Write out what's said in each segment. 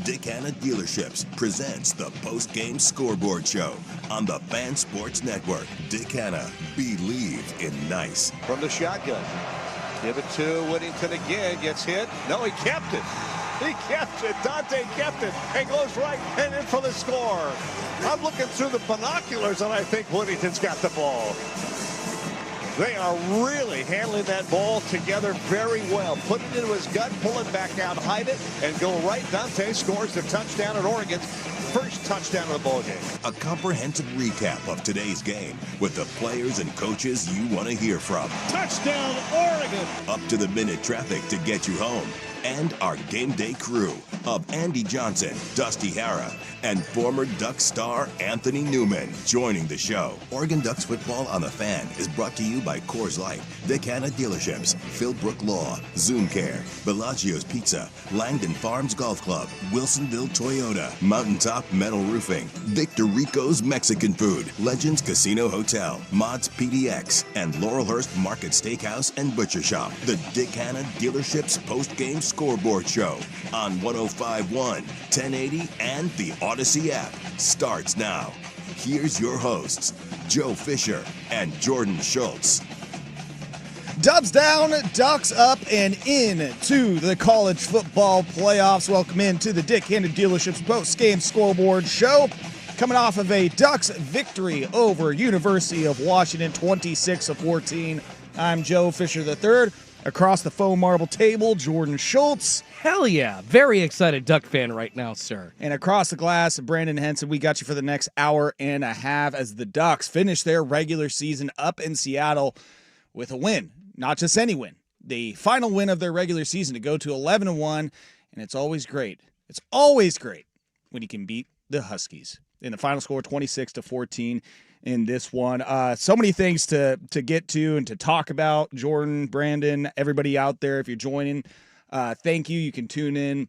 Dick Hanna Dealerships presents the Postgame Scoreboard Show on the Fan Sports Network. Dick Hanna, believe in nice. From the shotgun. Give it to Whittington again. Gets hit. No, he kept it. He kept it. Dante kept it and goes right and in for the score. I'm looking through the binoculars and I think Whittington's got the ball. They are really handling that ball together very well. Put it into his gut, pull it back out, hide it, and go right. Dante scores the touchdown at Oregon's first touchdown of the ballgame. A comprehensive recap of today's game with the players and coaches you want to hear from. Touchdown, Oregon! Up-to-the-minute traffic to get you home. And our game day crew of Andy Johnson, Dusty Hara, and former Duck star Anthony Newman joining the show. Oregon Ducks football on the Fan is brought to you by Coors Light, Dick Hanna Dealerships, Philbrook Law, Zoom Care, Bellagio's Pizza, Langdon Farms Golf Club, Wilsonville Toyota, Mountaintop Metal Roofing, Victor Rico's Mexican Food, Legends Casino Hotel, Mods PDX, and Laurelhurst Market Steakhouse and Butcher Shop. The Dick Hanna Dealerships post-game scoreboard show on 105.1, 1080, and the Odyssey app starts now. Here's your hosts, Joe Fisher and Jordan Schultz. Dubs down, Ducks up, and into the college football playoffs. Welcome into the Dick Hanna Dealerships post-game scoreboard show. Coming off of a Ducks victory over University of Washington, 26-14. I'm Joe Fisher III. Across the foam marble table, Jordan Schultz. Hell yeah. Very excited Duck fan right now, sir. And across the glass, Brandon Henson. We got you for the next hour and a half as the Ducks finish their regular season up in Seattle with a win. Not just any win. The final win of their regular season to go to 11-1, and it's always great. It's always great when you can beat the Huskies. In the final score, 26-14. In this one. So many things to get to and to talk about. Jordan, Brandon, everybody out there, if you're joining, thank you. You can tune in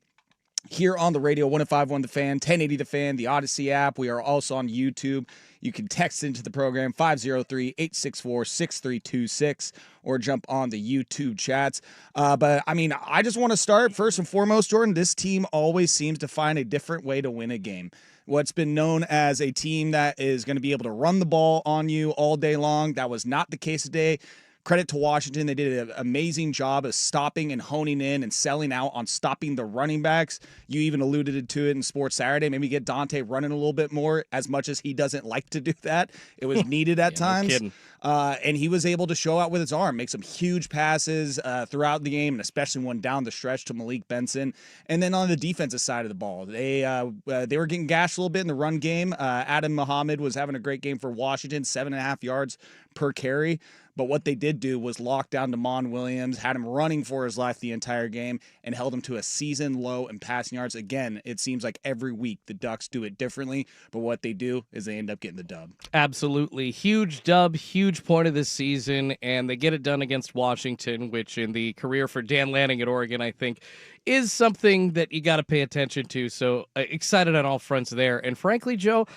here on the radio, 105.1 The Fan, 1080 The Fan, the Odyssey app. We are also on YouTube. You can text into the program, 503-864-6326, or jump on the YouTube chats. But, I mean, I just want to start, first and foremost, Jordan, this team always seems to find a different way to win a game. What's been known as a team that is going to be able to run the ball on you all day long. That was not the case today. Credit to Washington. They did an amazing job of stopping and honing in and selling out on stopping the running backs. You even alluded to it in Sports Saturday. Maybe get Dante running a little bit more, as much as he doesn't like to do that. It was needed at times. No kidding. And he was able to show out with his arm, make some huge passes throughout the game, and especially one down the stretch to Malik Benson. And then on the defensive side of the ball, they were getting gashed a little bit in the run game. Adam Muhammad was having a great game for Washington, 7.5 yards per carry. But what they did do was lock down Damon Williams, had him running for his life the entire game, and held him to a season low in passing yards. Again, it seems like every week the Ducks do it differently, but what they do is they end up getting the dub. Absolutely. Huge dub, huge point of this season, and they get it done against Washington, which in the career for Dan Lanning at Oregon, I think, is something that you got to pay attention to. So excited on all fronts there. And frankly, Joe,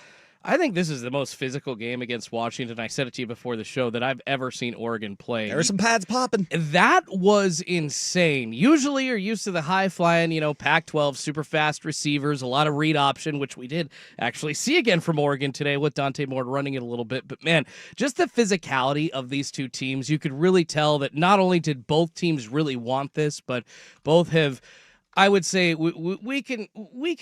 I think this is the most physical game against Washington. I said it to you before the show that I've ever seen Oregon play. There were some pads popping. That was insane. Usually you're used to the high-flying, Pac-12 super fast receivers, a lot of read option, which we did actually see again from Oregon today with Dante Moore running it a little bit. But, man, just the physicality of these two teams, you could really tell that not only did both teams really want this, but both have, I would say, we can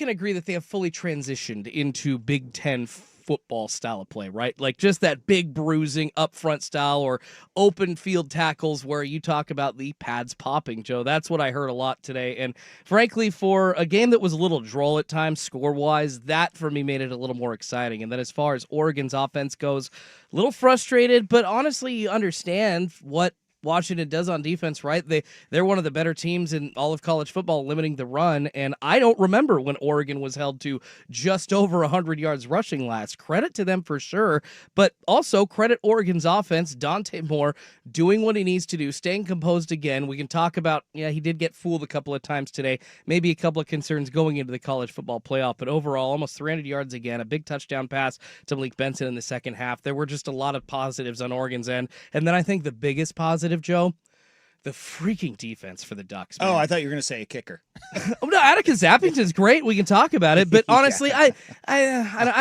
agree that they have fully transitioned into Big Ten football style of play, right? Like just that big bruising up front style or open field tackles where you talk about the pads popping, Joe. That's what I heard a lot today. And frankly, for a game that was a little droll at times score-wise, that for me made it a little more exciting. And then as far as Oregon's offense goes, a little frustrated, but honestly, you understand what Washington does on defense, right? They're one of the better teams in all of college football limiting the run, and I don't remember when Oregon was held to just over 100 yards rushing last. Credit to them for sure, but also credit Oregon's offense, Dante Moore doing what he needs to do, staying composed again. We can talk about, he did get fooled a couple of times today, maybe a couple of concerns going into the college football playoff, but overall, almost 300 yards again, a big touchdown pass to Malik Benson in the second half. There were just a lot of positives on Oregon's end, and then I think the biggest positive, Joe, the freaking defense for the Ducks, man. Oh, I thought you were going to say a kicker. No, Attica Zappington's great. We can talk about it, but honestly, I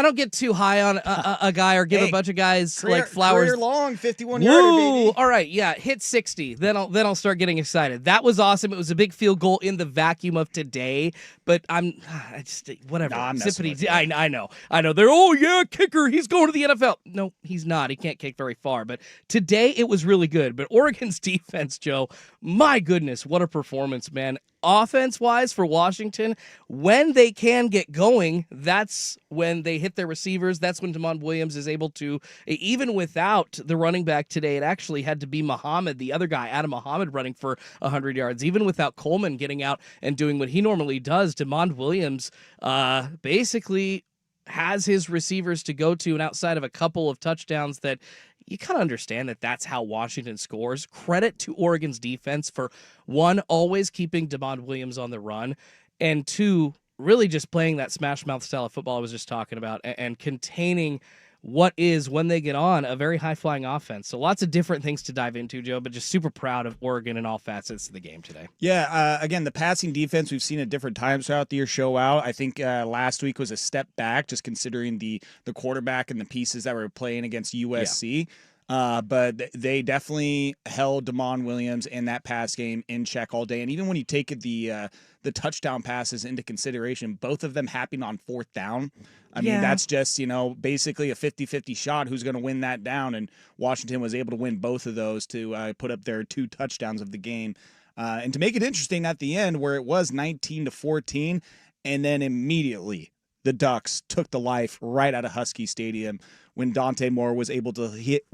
don't get too high on a guy or give a bunch of guys like flowers. Career long 51-yarder, baby. All right, yeah, hit 60. Then I'll start getting excited. That was awesome. It was a big field goal in the vacuum of today. But I just whatever. No, I'm messing with you. I know. They're kicker. He's going to the NFL. No, he's not. He can't kick very far. But today it was really good. But Oregon's defense, Joe, my goodness, what a performance, man. Offense-wise for Washington, when they can get going, that's when they hit their receivers. That's when Damon Williams is able to, even without the running back today, it actually had to be Muhammad, the other guy, Adam Muhammad, running for 100 yards. Even without Coleman getting out and doing what he normally does, Damon Williams basically has his receivers to go to, and outside of a couple of touchdowns that you kind of understand that that's how Washington scores. Credit to Oregon's defense for, one, always keeping Damon Williams on the run, and two, really just playing that smash mouth style of football I was just talking about and containing what is, when they get on, a very high-flying offense. So lots of different things to dive into, Joe, but just super proud of Oregon in all facets of the game today. Yeah, again, the passing defense we've seen at different times throughout the year show out. I think last week was a step back, just considering the quarterback and the pieces that were playing against USC. Yeah. But they definitely held Damon Williams in that pass game in check all day. And even when you take the touchdown passes into consideration, both of them happened on fourth down. I mean, that's just, basically a 50-50 shot who's going to win that down. And Washington was able to win both of those to put up their 2 touchdowns of the game. And to make it interesting at the end, where it was 19-14, and then immediately the Ducks took the life right out of Husky Stadium when Dante Moore was able to hit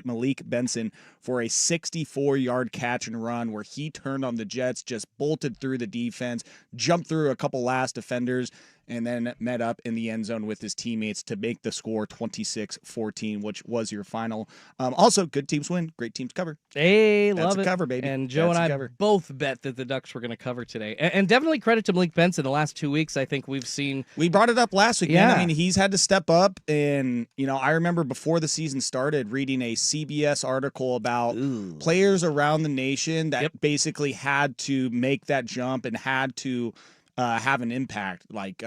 Malik Benson for a 64-yard catch and run where he turned on the Jets, just bolted through the defense, jumped through a couple last defenders, and then met up in the end zone with his teammates to make the score 26-14, which was your final. Also, good teams win, great teams cover. Hey, That's love a it. cover, baby. And Joe That's and I both bet that the Ducks were going to cover today. And definitely credit to Malik Benson. The last 2 weeks, I think we've seen. We brought it up last week, Yeah. man. I mean, he's had to step up. And, I remember before the season started reading a CBS article about players around the nation that basically had to make that jump and had to have an impact. Like,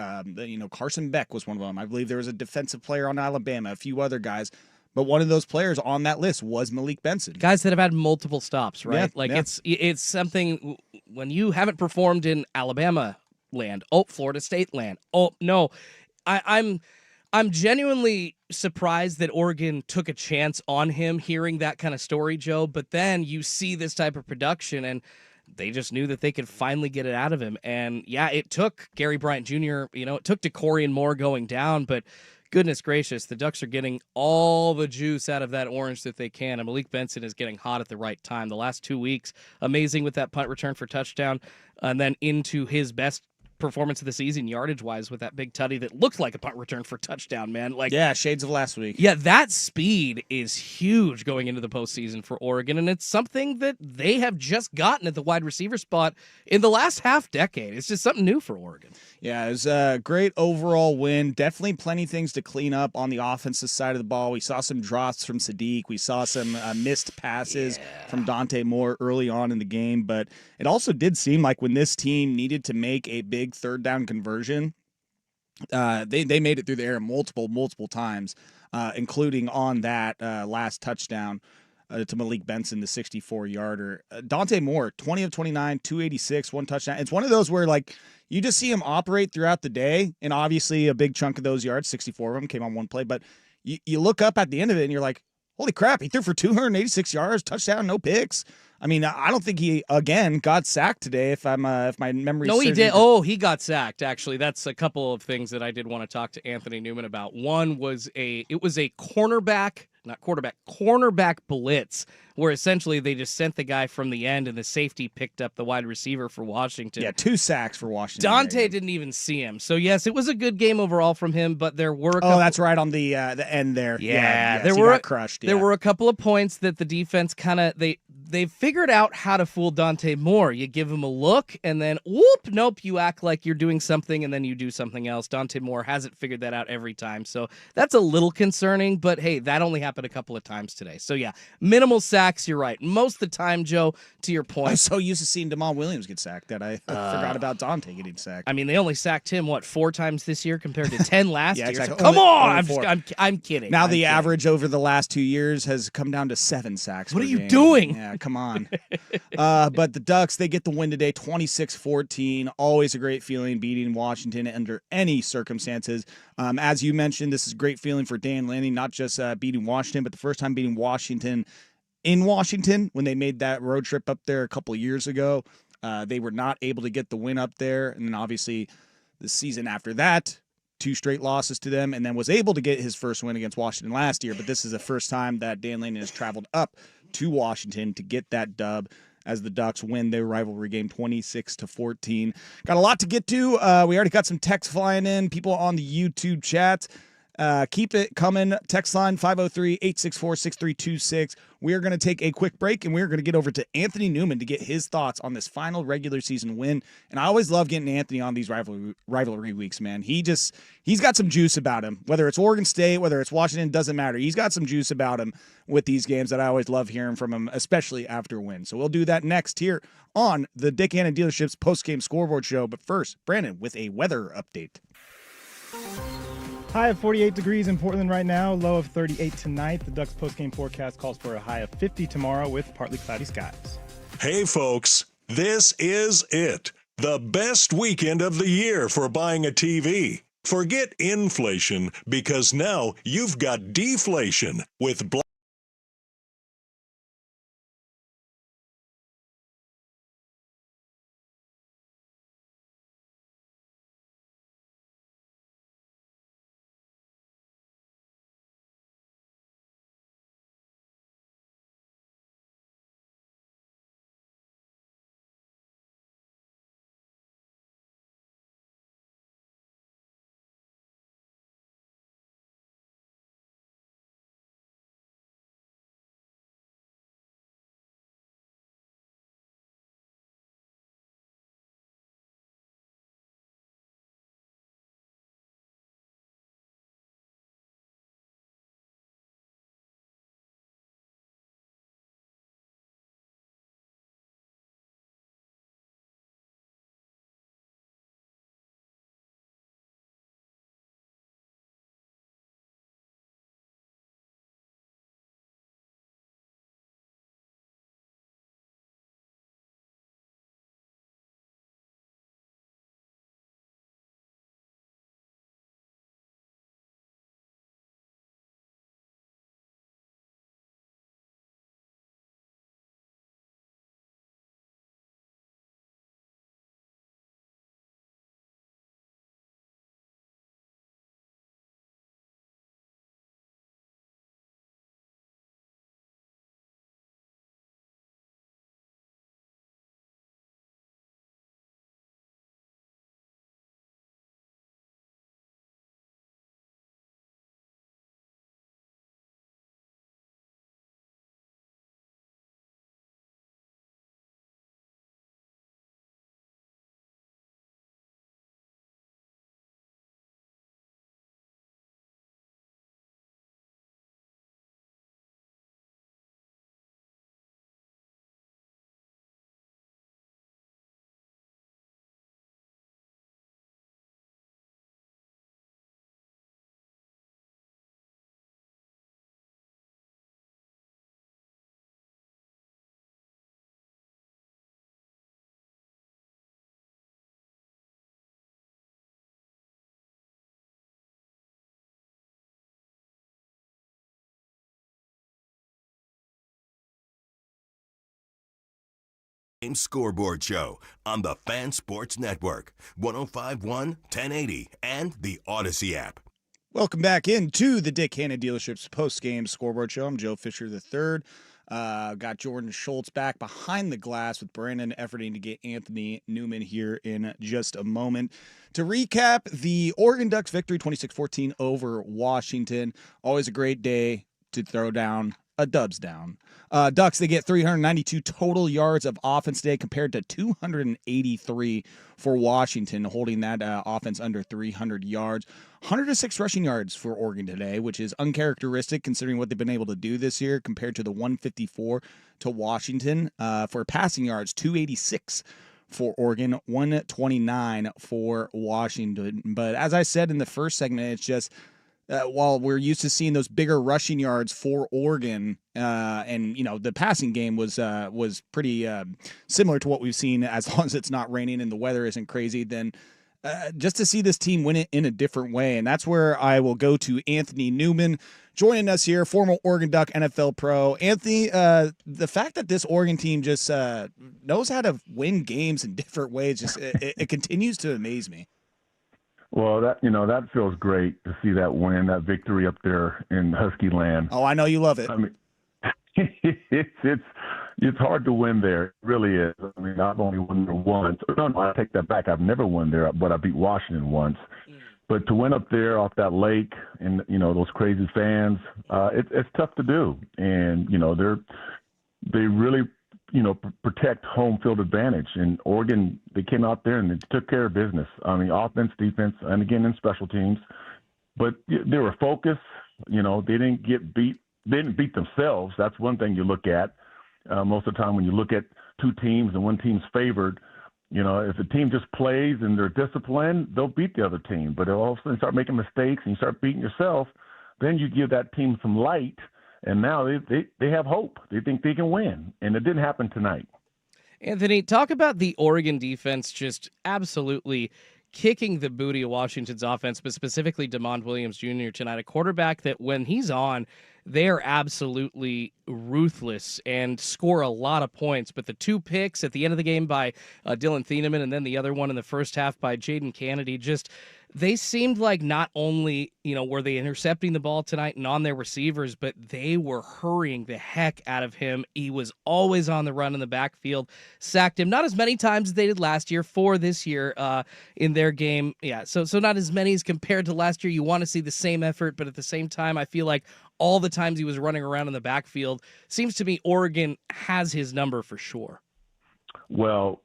Carson Beck was one of them. I believe there was a defensive player on Alabama, a few other guys. But one of those players on that list was Malik Benson. Guys that have had multiple stops, right? Yeah, It's something when you haven't performed in Alabama land, Florida State land. No, I'm genuinely surprised that Oregon took a chance on him hearing that kind of story, Joe. But then you see this type of production and they just knew that they could finally get it out of him. And yeah, it took Gary Bryant Jr., it took DeCorian Moore going down, but goodness gracious, the Ducks are getting all the juice out of that orange that they can. And Malik Benson is getting hot at the right time. The last 2 weeks, amazing with that punt return for touchdown, and then into his best performance of the season yardage-wise with that big tutty that looked like a punt return for touchdown, man. Shades of last week. Yeah, that speed is huge going into the postseason for Oregon, and it's something that they have just gotten at the wide receiver spot in the last half decade. It's just something new for Oregon. Yeah, it was a great overall win. Definitely plenty of things to clean up on the offensive side of the ball. We saw some drops from Sadiq. We saw some missed passes from Dante Moore early on in the game. But it also did seem like when this team needed to make a big third down conversion, they made it through the air multiple times, including on that last touchdown to Malik Benson, the 64-yarder. Dante Moore, 20 of 29, 286, 1 touchdown. It's one of those where, you just see him operate throughout the day, and obviously a big chunk of those yards, 64 of them, came on one play. But you look up at the end of it, and you're like, holy crap, he threw for 286 yards, touchdown, no picks. I mean, I don't think he, again, got sacked today, if my memory serves. No, he did. Oh, he got sacked, actually. That's a couple of things that I did want to talk to Anthony Newman about. One was a cornerback blitz, where essentially they just sent the guy from the end and the safety picked up the wide receiver for Washington. Yeah, 2 sacks for Washington. Dante didn't even see him. So, yes, it was a good game overall from him, but there were that's right, on the end there. Yeah, yes, he got crushed. There were a couple of points that the defense they've figured out how to fool Dante Moore. You give him a look, and then whoop, nope, you act like you're doing something, and then you do something else. Dante Moore hasn't figured that out every time, so that's a little concerning. But hey, that only happened a couple of times today. So yeah, minimal sacks. You're right. Most of the time, Joe, to your point. I'm so used to seeing Damon Williams get sacked that I forgot about Dante getting sacked. I mean, they only sacked him 4 times this year compared to 10 last year. Exactly. So come on, I'm kidding. Now the average over the last 2 years has come down to 7 sacks. What are you game. doing? Yeah, come on. But the Ducks, they get the win today, 26-14. Always a great feeling beating Washington under any circumstances. As you mentioned, this is a great feeling for Dan Lanning, not just beating Washington, but the first time beating Washington in Washington when they made that road trip up there a couple of years ago. They were not able to get the win up there. And then obviously the season after that, 2 straight losses to them, and then was able to get his first win against Washington last year. But this is the first time that Dan Lanning has traveled up to Washington to get that dub as the Ducks win their rivalry game 26-14. Got a lot to get to. We already got some text flying in, people on the YouTube chat. Keep it coming. Text line 503-864-6326. We are going to take a quick break, and we're going to get over to Anthony Newman to get his thoughts on this final regular season win. And I always love getting Anthony on these rivalry weeks, man. He's got some juice about him. Whether it's Oregon State, whether it's Washington, doesn't matter. He's got some juice about him with these games that I always love hearing from him, especially after wins. So we'll do that next here on the Dick Hanna Dealerships Postgame Scoreboard Show. But first, Brandon with a weather update. High of 48 degrees in Portland right now, low of 38 tonight. The Ducks postgame forecast calls for a high of 50 tomorrow with partly cloudy skies. Hey folks, this is it. The best weekend of the year for buying a TV. Forget inflation, because now you've got deflation with Scoreboard Show on the Fan Sports Network, 105.1, 1080, and the Odyssey app. Welcome back into the Dick Hanna Dealerships Post-Game Scoreboard Show. I'm Joe Fisher III. Got Jordan Schultz back behind the glass with Brandon efforting to get Anthony Newman here in just a moment. To recap, the Oregon Ducks victory 26-14 over Washington. Always a great day to throw down a Dubs down. Ducks, they get 392 total yards of offense today compared to 283 for Washington, holding that offense under 300 yards. 106 rushing yards for Oregon today, which is uncharacteristic considering what they've been able to do this year compared to the 154 to Washington. For passing yards, 286 for Oregon, 129 for Washington. But as I said in the first segment, it's just while we're used to seeing those bigger rushing yards for Oregon, and the passing game was pretty similar to what we've seen, as long as it's not raining and the weather isn't crazy, then just to see this team win it in a different way. And that's where I will go to Anthony Newman joining us here, former Oregon Duck, NFL pro. Anthony, the fact that this Oregon team just knows how to win games in different ways, just it continues to amaze me. Well, that feels great to see that win, that victory up there in Husky land. Oh, I know you love it. I mean, it's hard to win there. It really is. I mean, I've only won there once. No, I take that back. I've never won there, but I beat Washington once. But to win up there off that lake and those crazy fans, it's tough to do. And they really protect home field advantage. And Oregon, they came out there and they took care of business. I mean, offense, defense, and again in special teams. But they were focused. They didn't get beat. They didn't beat themselves. That's one thing you look at. Most of the time when you look at two teams and one team's favored, if the team just plays and they're disciplined, they'll beat the other team. But all of a sudden start making mistakes and you start beating yourself, then you give that team some light. And now they have hope. They think they can win. And it didn't happen tonight. Anthony, talk about the Oregon defense just absolutely kicking the booty of Washington's offense, but specifically DeMond Williams Jr. tonight, a quarterback that when he's on, they are absolutely ruthless and score a lot of points. But the two picks at the end of the game by Dylan Thieneman and then the other one in the first half by Jaden Kennedy, they seemed like not only, were they intercepting the ball tonight and on their receivers, but they were hurrying the heck out of him. He was always on the run in the backfield, sacked him, not as many times as they did last year, 4 this year in their game. Yeah, so not as many as compared to last year. You want to see the same effort, but at the same time, I feel like all the times he was running around in the backfield, seems to me Oregon has his number for sure. Well,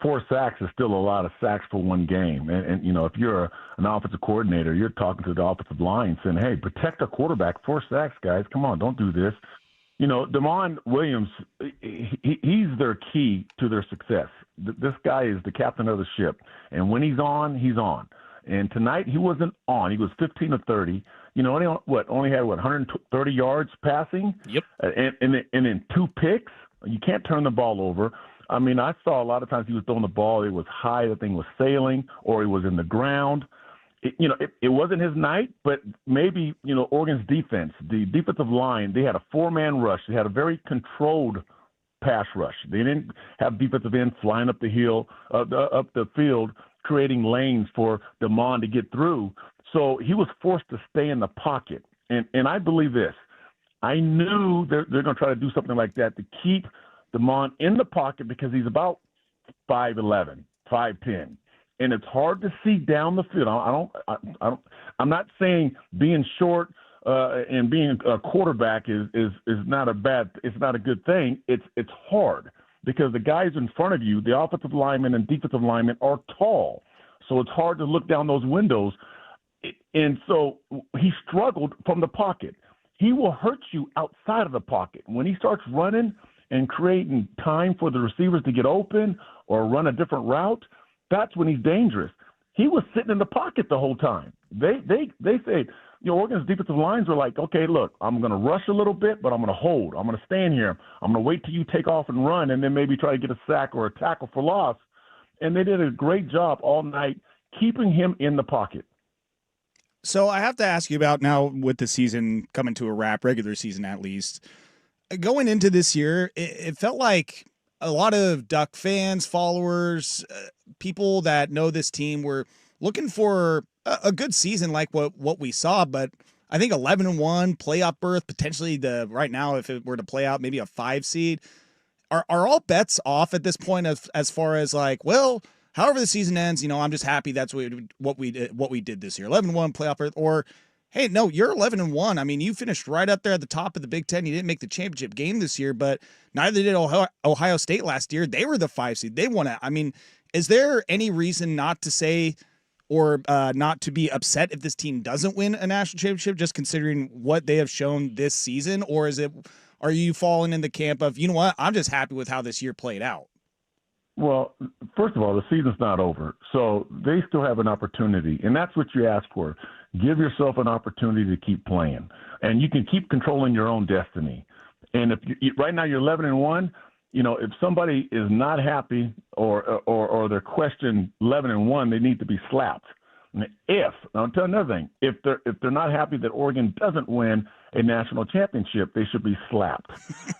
4 sacks is still a lot of sacks for one game. And if you're an offensive coordinator, you're talking to the offensive line saying, hey, protect our quarterback. 4 sacks, guys. Come on, don't do this. DeMond Williams, he's their key to their success. This guy is the captain of the ship. And when he's on, he's on. And tonight he wasn't on. He was 15 of 30. Only had 130 yards passing? Yep. And then 2 picks? You can't turn the ball over. I mean, I saw a lot of times he was throwing the ball. It was high, the thing was sailing, or he was in the ground. It wasn't his night, but maybe, Oregon's defense, the defensive line, they had a 4-man rush. They had a very controlled pass rush. They didn't have defensive ends flying up the hill, up the field, creating lanes for DeMond to get through. So he was forced to stay in the pocket. And I believe this. I knew they're going to try to do something like that to keep DeMond in the pocket because he's about 5'11", 5'10", and it's hard to see down the field. I'm not saying being short and being a quarterback is not it's not a good thing. It's hard because the guys in front of you, the offensive linemen and defensive linemen, are tall, so it's hard to look down those windows. And so he struggled from the pocket. He will hurt you outside of the pocket when he starts running and creating time for the receivers to get open or run a different route. That's when he's dangerous. He was sitting in the pocket the whole time. They say, Oregon's defensive lines were like, okay, look, I'm going to rush a little bit, but I'm going to hold. I'm going to stand here. I'm going to wait till you take off and run and then maybe try to get a sack or a tackle for loss. And they did a great job all night keeping him in the pocket. So I have to ask you about now with the season coming to a wrap, regular season at least, going into this year, it felt like a lot of Duck fans, followers, people that know this team were looking for a good season like what we saw. But I think 11-1 playoff berth, potentially right now, if it were to play out, maybe a 5 seed. Are all bets off at this point as far as like, well, however the season ends, I'm just happy that's what we did this year. 11-1 playoff berth, or Hey, no, you're 11-1. I mean, you finished right up there at the top of the Big Ten. You didn't make the championship game this year, but neither did Ohio State last year. They were the 5 seed. They won it. I mean, is there any reason not to say or not to be upset if this team doesn't win a national championship, just considering what they have shown this season? Or are you falling in the camp of, you know what, I'm just happy with how this year played out? Well, first of all, the season's not over, so they still have an opportunity, and that's what you ask for. Give yourself an opportunity to keep playing, and you can keep controlling your own destiny. And if right now you're 11-1, if somebody is not happy or they're questioned 11-1, they need to be slapped. I'll tell you another thing, if they're not happy that Oregon doesn't win a national championship, they should be slapped.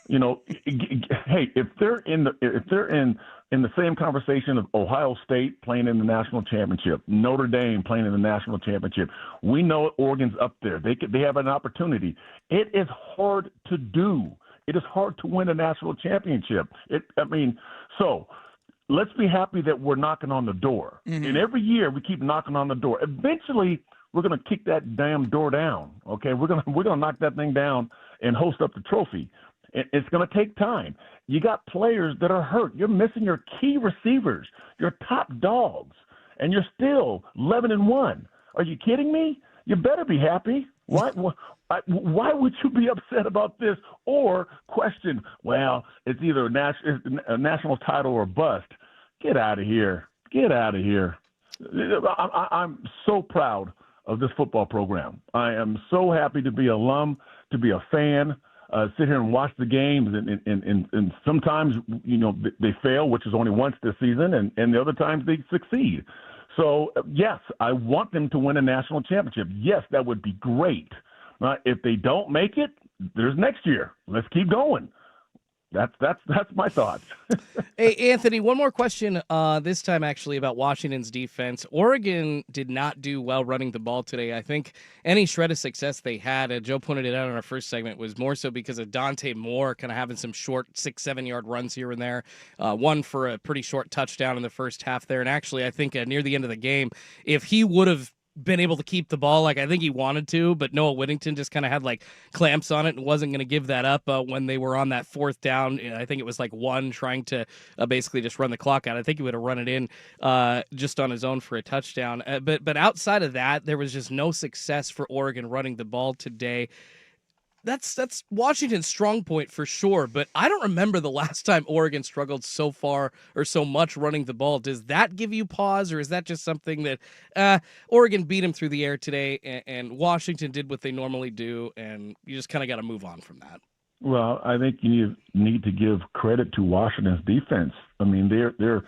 Hey, if they're in the same conversation of Ohio State playing in the national championship, Notre Dame playing in the national championship, we know Oregon's up there. They have an opportunity. It is hard to do. It is hard to win a national championship. So let's be happy that we're knocking on the door. Mm-hmm. And every year we keep knocking on the door. Eventually we're going to kick that damn door down. Okay, we're going to knock that thing down and host up the trophy. It's going to take time. You got players that are hurt. You're missing your key receivers, your top dogs, and you're still 11-1. Are you kidding me? You better be happy. Why would you be upset about this or question, well, it's either a national title or bust? Get out of here. Get out of here. I'm so proud of this football program. I am so happy to be an alum, to be a fan, sit here and watch the games, and sometimes, they fail, which is only once this season, and the other times they succeed. So, yes, I want them to win a national championship. Yes, that would be great. If they don't make it, there's next year. Let's keep going. That's my thoughts. Hey, Anthony, one more question, this time actually about Washington's defense. Oregon did not do well running the ball today. I think any shred of success they had, Joe pointed it out in our first segment, was more so because of Dante Moore kind of having some short 6-7 yard runs here and there. One for a pretty short touchdown in the first half there. And actually, I think near the end of the game, if he would have been able to keep the ball like I think he wanted to, but Noah Whittington just kind of had like clamps on it and wasn't going to give that up when they were on that fourth down. I think it was like one trying to basically just run the clock out. I think he would have run it in just on his own for a touchdown. But outside of that, there was just no success for Oregon running the ball today. That's Washington's strong point for sure, but I don't remember the last time Oregon struggled so far or so much running the ball. Does that give you pause, or is that just something that Oregon beat them through the air today and Washington did what they normally do, and you just kind of got to move on from that? Well, I think you need to give credit to Washington's defense. I mean, they're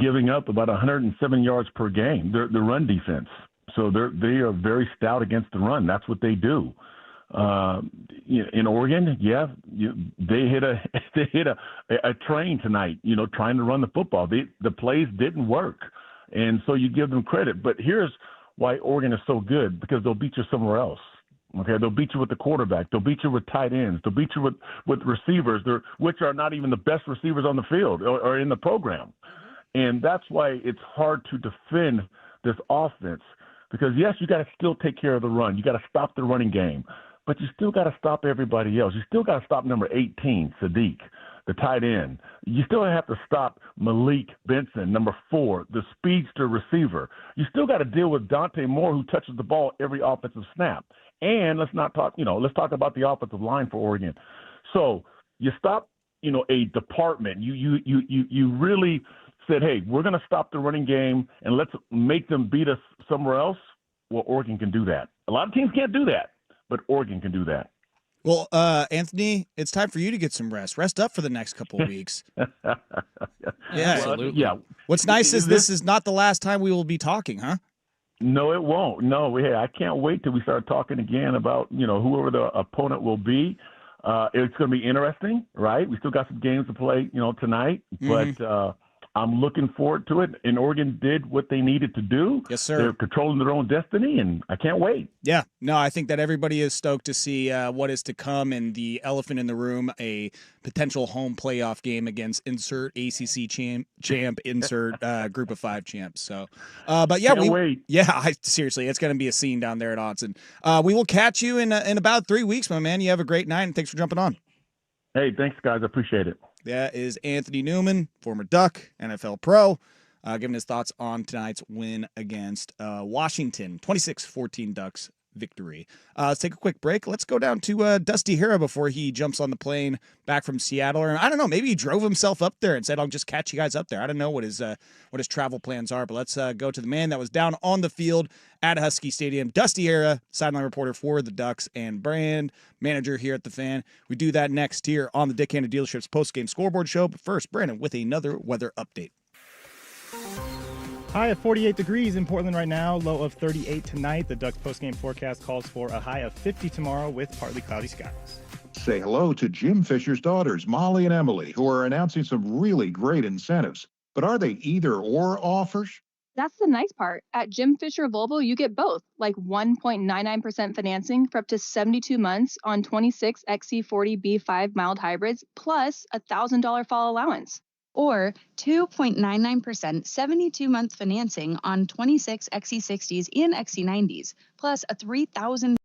giving up about 107 yards per game. They're the run defense, so they are very stout against the run. That's what they do. In Oregon, they hit a train tonight, trying to run the football. The plays didn't work, and so you give them credit. But here's why Oregon is so good, because they'll beat you somewhere else. Okay, they'll beat you with the quarterback. They'll beat you with tight ends. They'll beat you with receivers, which are not even the best receivers on the field or in the program. And that's why it's hard to defend this offense, because, yes, you got to still take care of the run. You got to stop the running game. But you still got to stop everybody else. You still got to stop number 18, Sadiq, the tight end. You still have to stop Malik Benson, number 4, the speedster receiver. You still got to deal with Dante Moore, who touches the ball every offensive snap. And let's talk about the offensive line for Oregon. So you stop, a department. You really said, hey, we're going to stop the running game and let's make them beat us somewhere else. Well, Oregon can do that. A lot of teams can't do that, but Oregon can do that. Well, Anthony, it's time for you to get some rest. Rest up for the next couple of weeks. Yeah, absolutely. Yeah. What's nice is this is not the last time we will be talking, huh? No, it won't. No, I can't wait till we start talking again about, whoever the opponent will be. It's going to be interesting, right? We still got some games to play, tonight, but I'm looking forward to it. And Oregon did what they needed to do. Yes, sir. They're controlling their own destiny, and I can't wait. Yeah, no, I think that everybody is stoked to see what is to come, and the elephant in the room, a potential home playoff game against insert ACC champ insert group of 5 champs. So, but yeah, Can't wait. Yeah, seriously, it's going to be a scene down there at Autzen. We will catch you in about 3 weeks, my man. You have a great night, and thanks for jumping on. Hey, thanks, guys. I appreciate it. That is Anthony Newman, former Duck, NFL pro, giving his thoughts on tonight's win against Washington, 26-14 Ducks victory. Let's take a quick break. Let's go down to Dusty Hera before he jumps on the plane back from Seattle. Or I don't know, maybe he drove himself up there and said, "I'll just catch you guys up there." I don't know what his travel plans are, but let's go to the man that was down on the field at Husky Stadium, Dusty Hera, sideline reporter for the Ducks and brand manager here at the Fan. We do that next here on the Dick Hanna Dealerships postgame scoreboard show. But first, Brandon with another weather update. High of 48 degrees in Portland right now, low of 38 tonight. The Ducks postgame forecast calls for a high of 50 tomorrow with partly cloudy skies. Say hello to Jim Fisher's daughters, Molly and Emily, who are announcing some really great incentives. But are they either-or offers? That's the nice part. At Jim Fisher Volvo, you get both, like 1.99% financing for up to 72 months on 26 XC40 B5 mild hybrids, plus a $1,000 fall allowance. Or 2.99% 72-month financing on 26 XC60s and XC90s, plus a $3,000.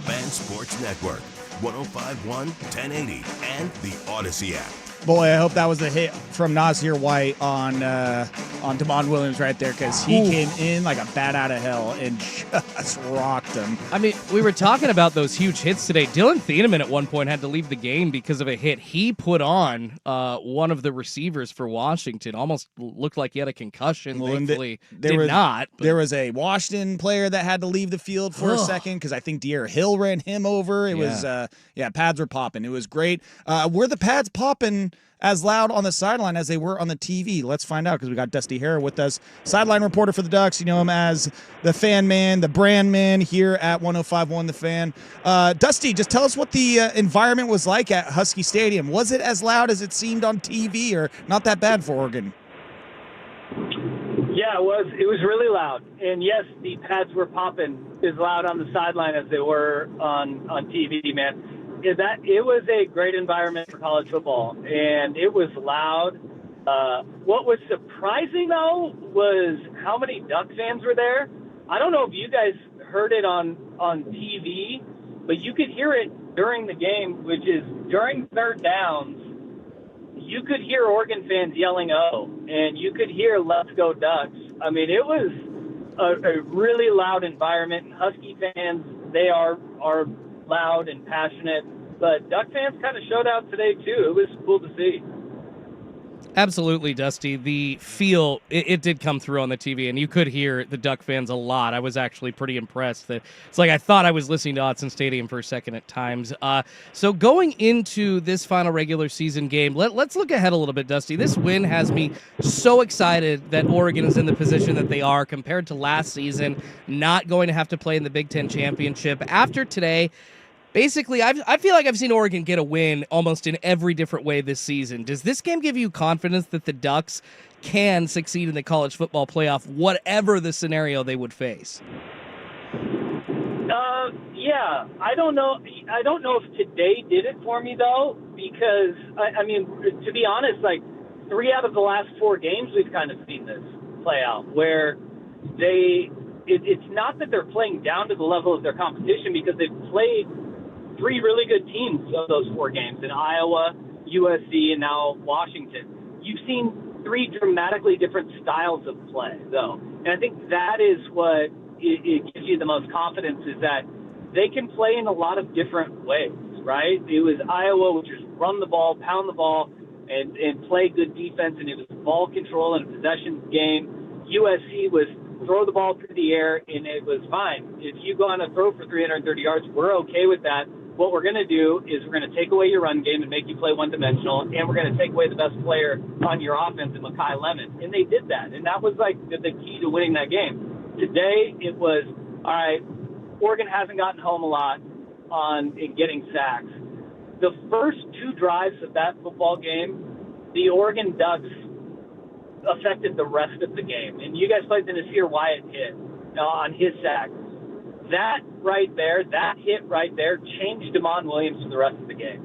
Fan Sports Network, 105.1, 1080, and the Odyssey app. Boy, I hope that was a hit from Nasir White on Damon Williams right there, because he came in like a bat out of hell and just rocked him. I mean, we were talking about those huge hits today. Dylan Thieneman at one point had to leave the game because of a hit he put on one of the receivers for Washington. Almost looked like he had a concussion. Thankfully, did not. But there was a Washington player that had to leave the field for a second because I think De'Aaron Hill ran him over. It was, pads were popping. It was great. Were the pads popping as loud on the sideline as they were on the TV? Let's find out, because we got Dusty Hara with us, sideline reporter for the Ducks. You know him as the fan man, the brand man here at 105.1 The Fan. Dusty, just tell us what the environment was like at Husky Stadium. Was it as loud as it seemed on TV, or not that bad for Oregon? Yeah, it was. It was really loud. And yes, the pads were popping as loud on the sideline as they were on TV, man. It was a great environment for college football, and it was loud. What was surprising, though, was how many Duck fans were there. I don't know if you guys heard it on TV, but you could hear it during the game, which is during third downs. You could hear Oregon fans yelling, "Oh," and you could hear "Let's go Ducks." I mean, it was a really loud environment. And Husky fans, they are loud and passionate, but Duck fans kind of showed out today too. It was cool to see. Absolutely, Dusty. The feel, it did come through on the TV, and you could hear the Duck fans a lot. I was actually pretty impressed. It's like I thought I was listening to Autzen Stadium for a second at times. So going into this final regular season game, let's look ahead a little bit, Dusty. This win has me so excited that Oregon is in the position that they are compared to last season, not going to have to play in the Big Ten Championship. After today, basically, I feel like I've seen Oregon get a win almost in every different way this season. Does this game give you confidence that the Ducks can succeed in the college football playoff, whatever the scenario they would face? Yeah, I don't know if today did it for me, though, because, I mean, to be honest, like 3 out of the last 4 games we've kind of seen this play out, where it's not that they're playing down to the level of their competition, because they've played 3 really good teams of those 4 games in Iowa, USC, and now Washington. You've seen 3 dramatically different styles of play, though. And I think that is what it gives you the most confidence, is that they can play in a lot of different ways, right? It was Iowa, which is run the ball, pound the ball, and play good defense, and it was ball control and a possession game. USC was throw the ball through the air, and it was fine. If you go on a throw for 330 yards, we're okay with that. What we're going to do is we're going to take away your run game and make you play one-dimensional, and we're going to take away the best player on your offense in Mekhi Lemon. And they did that, and that was like the key to winning that game. Today, it was, all right, Oregon hasn't gotten home a lot in getting sacks. The first 2 drives of that football game, the Oregon Ducks affected the rest of the game. And you guys played the Nasir Wyatt hit on his sack. That right there, that hit right there, changed Damon Williams for the rest of the game,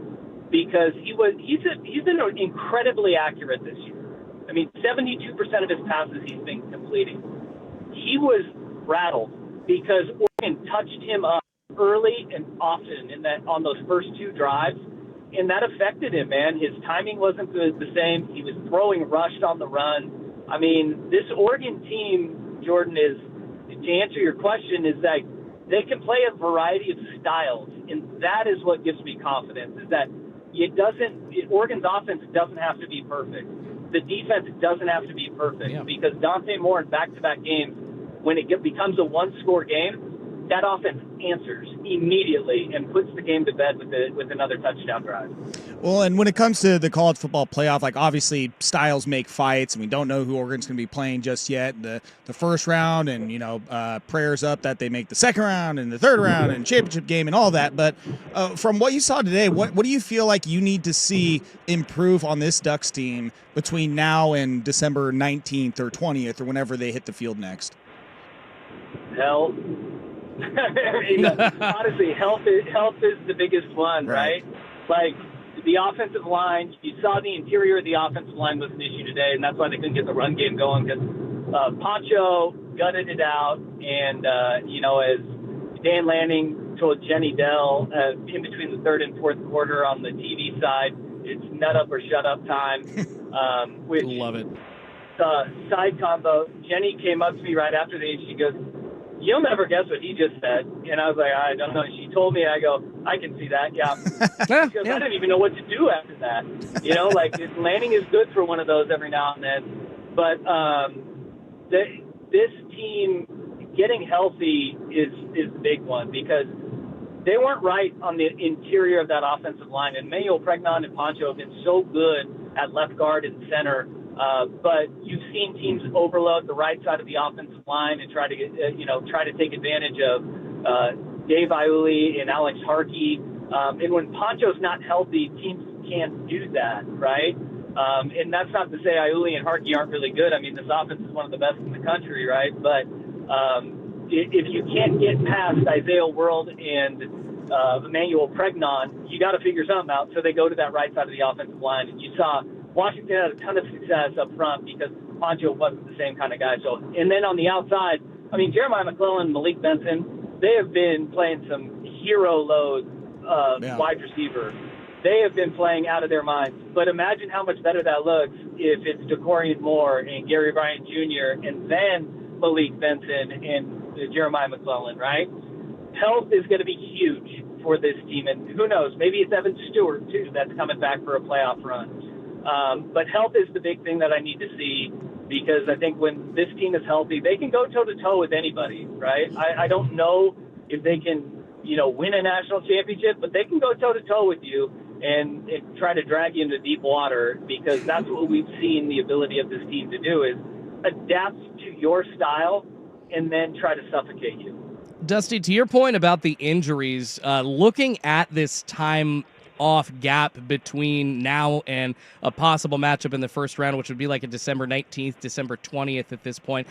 because he's been incredibly accurate this year. I mean, 72% of his passes he's been completing. He was rattled because Oregon touched him up early and often on those first 2 drives, and that affected him, man. His timing wasn't the same. He was throwing rushed on the run. I mean, this Oregon team, Jordan, is, to answer your question, is that they can play a variety of styles, and that is what gives me confidence, is that Oregon's offense doesn't have to be perfect. The defense doesn't have to be perfect, because Dante Moore in back-to-back games, when it becomes a one-score game, that offense answers immediately and puts the game to bed with another touchdown drive. Well, and when it comes to the college football playoff, like obviously styles make fights, and we don't know who Oregon's going to be playing just yet. The first round, and prayers up that they make the second round and the third round and championship game and all that. But from what you saw today, what do you feel like you need to see improve on this Ducks team between now and December 19th or 20th or whenever they hit the field next? Health. Honestly, health is the biggest one, right? Like the offensive line, you saw the interior of the offensive line was an issue today, and that's why they couldn't get the run game going, because Poncho gutted it out, and as Dan Lanning told Jenny Dell in between the third and fourth quarter on the TV side, It's nut up or shut up time. Which Love it. Side combo. Jenny came up to me right after the game. She goes, "You'll never guess what he just said." And I was like, "I don't know." She told me, I go, "I can see that, yeah." Because I didn't even know what to do after that. Like landing is good for one of those every now and then. But this team getting healthy is the big one, because they weren't right on the interior of that offensive line. And Manuel Pregnon and Pancho have been so good at left guard and center. But you've seen teams overload the right side of the offensive line and try to take advantage of Dave Iuli and Alex Harkey. And when Pancho's not healthy, teams can't do that, right? And that's not to say Iuli and Harkey aren't really good. I mean, this offense is one of the best in the country, right? But if you can't get past Isaiah World and Emmanuel Pregnon, you got to figure something out. So they go to that right side of the offensive line. And you saw Washington had a ton of success up front because Pancho wasn't the same kind of guy. So, and then on the outside, I mean, Jeremiah McClellan and Malik Benson, they have been playing some hero load wide receiver. They have been playing out of their minds. But imagine how much better that looks if it's DeCorian Moore and Gary Bryant Jr. and then Malik Benson and Jeremiah McClellan, right? Health is going to be huge for this team. And who knows, maybe it's Evan Stewart, too, that's coming back for a playoff run. But health is the big thing that I need to see, because I think when this team is healthy, they can go toe-to-toe with anybody, right? I don't know if they can, win a national championship, but they can go toe-to-toe with you and try to drag you into deep water, because that's what we've seen the ability of this team to do, is adapt to your style and then try to suffocate you. Dusty, to your point about the injuries, looking at this time off gap between now and a possible matchup in the first round, which would be like a December 19th, December 20th at this point,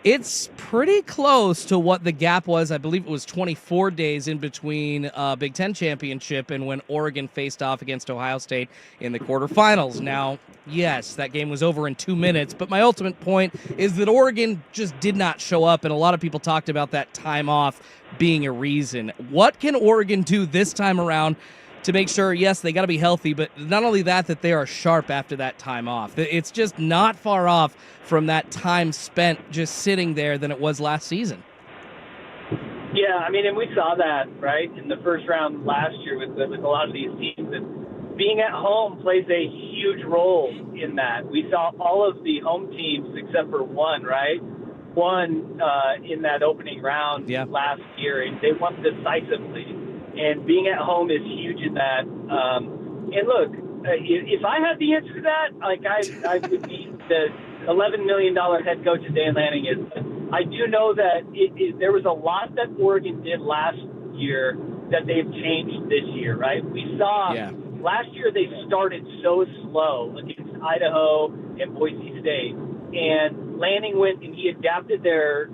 it's pretty close to what the gap was. I believe it was 24 days in between Big Ten championship and when Oregon faced off against Ohio State in the quarterfinals. Now, yes, that game was over in 2 minutes, but my ultimate point is that Oregon just did not show up, and a lot of people talked about that time off being a reason. What can Oregon do this time around to make sure, yes, they got to be healthy, but not only that they are sharp after that time off? It's just not far off from that time spent just sitting there than it was last season. Yeah, I mean, and we saw that, right, in the first round last year with a lot of these teams. And being at home plays a huge role in that. We saw all of the home teams except for one, right? One in that opening round last year, and they won decisively. And being at home is huge in that. And look, if I had the answer to that, like I would be the $11 million head coach that Dan Lanning is. I do know that there was a lot that Oregon did last year that they've changed this year, right? We saw last year they started so slow against Idaho and Boise State. And Lanning went and he adapted their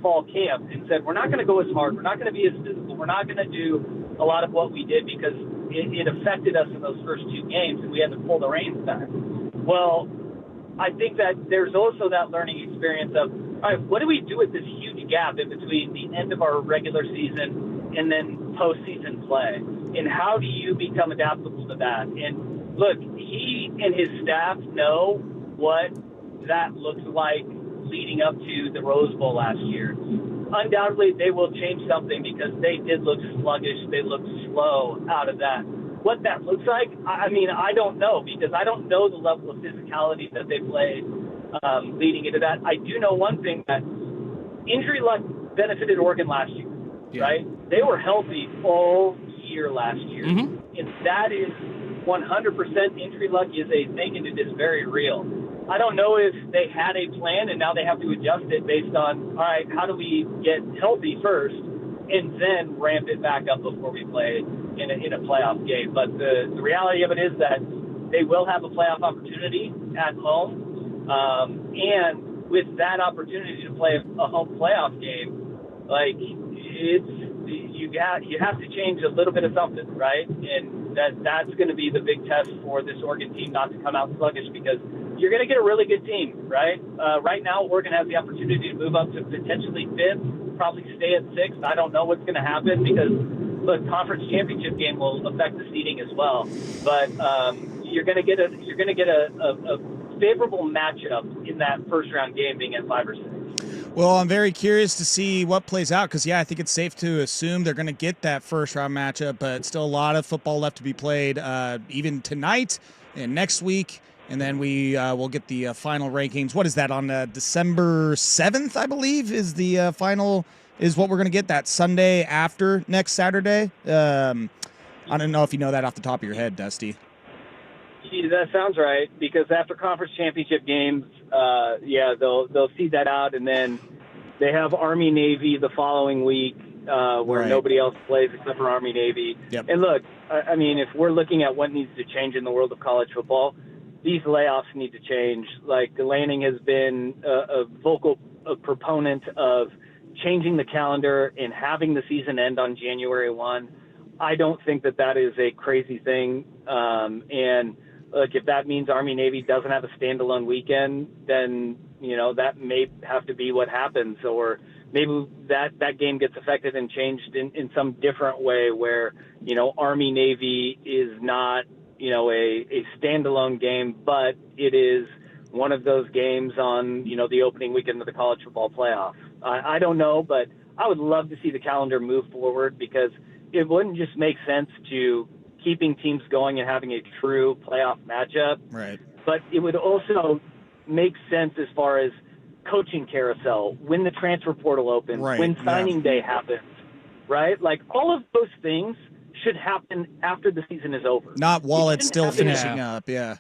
fall camp and said, we're not going to go as hard. We're not going to be as physical. We're not going to do a lot of what we did because it affected us in those first two games and we had to pull the reins back. Well, I think that there's also that learning experience of, all right, what do we do with this huge gap in between the end of our regular season and then postseason play? And how do you become adaptable to that? And look, he and his staff know what that looks like leading up to the Rose Bowl last year. Undoubtedly, they will change something because they did look sluggish. They looked slow out of that. What that looks like, I mean, I don't know, because I don't know the level of physicality that they played leading into that. I do know one thing, that injury luck benefited Oregon last year, right? They were healthy all year last year. Mm-hmm. And that is 100% injury luck is a thing, and it is very real. I don't know if they had a plan and now they have to adjust it based on, all right, how do we get healthy first and then ramp it back up before we play in a playoff game. But the reality of it is that they will have a playoff opportunity at home. And with that opportunity to play a home playoff game, like you have to change a little bit of something, right? And that's going to be the big test for this Oregon team, not to come out sluggish, because you're going to get a really good team, right? Right now, Oregon has the opportunity to move up to potentially 5th, probably stay at 6th. I don't know what's going to happen because, look, conference championship game will affect the seeding as well. But you're going to get a favorable matchup in that first round game being at 5 or 6. Well, I'm very curious to see what plays out because, I think it's safe to assume they're going to get that first round matchup, but still a lot of football left to be played even tonight and next week. And then we will get the final rankings. What is that, on December 7th, I believe, is the final, is what we're going to get that Sunday after next Saturday? I don't know if you know that off the top of your head, Dusty. Yeah, that sounds right, because after conference championship games, they'll seed that out, and then they have Army-Navy the following week where nobody else plays except for Army-Navy. Yep. And look, I mean, if we're looking at what needs to change in the world of college football, these layoffs need to change. Like, Lanning has been a vocal proponent of changing the calendar and having the season end on January 1. I don't think that is a crazy thing. And look, if that means Army-Navy doesn't have a standalone weekend, then, that may have to be what happens. Or maybe that game gets affected and changed in some different way where, Army-Navy is not, a standalone game, but it is one of those games on, the opening weekend of the college football playoff. I don't know, but I would love to see the calendar move forward, because it wouldn't just make sense to keeping teams going and having a true playoff matchup. Right. But it would also make sense as far as coaching carousel, when the transfer portal opens, when signing day happens, right? Like, all of those things should happen after the season is over. Not while it's still finishing up, yeah.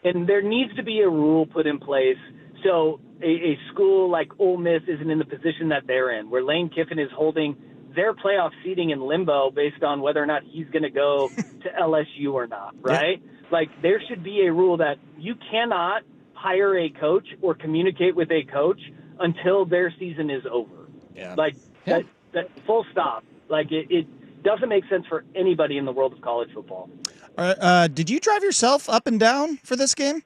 And there needs to be a rule put in place so a school like Ole Miss isn't in the position that they're in, where Lane Kiffin is holding their playoff seeding in limbo based on whether or not he's going to go to LSU or not, right? Yeah. Like, there should be a rule that you cannot hire a coach or communicate with a coach until their season is over. Yeah. Like, that full stop. Like, it doesn't make sense for anybody in the world of college football. Did you drive yourself up and down for this game?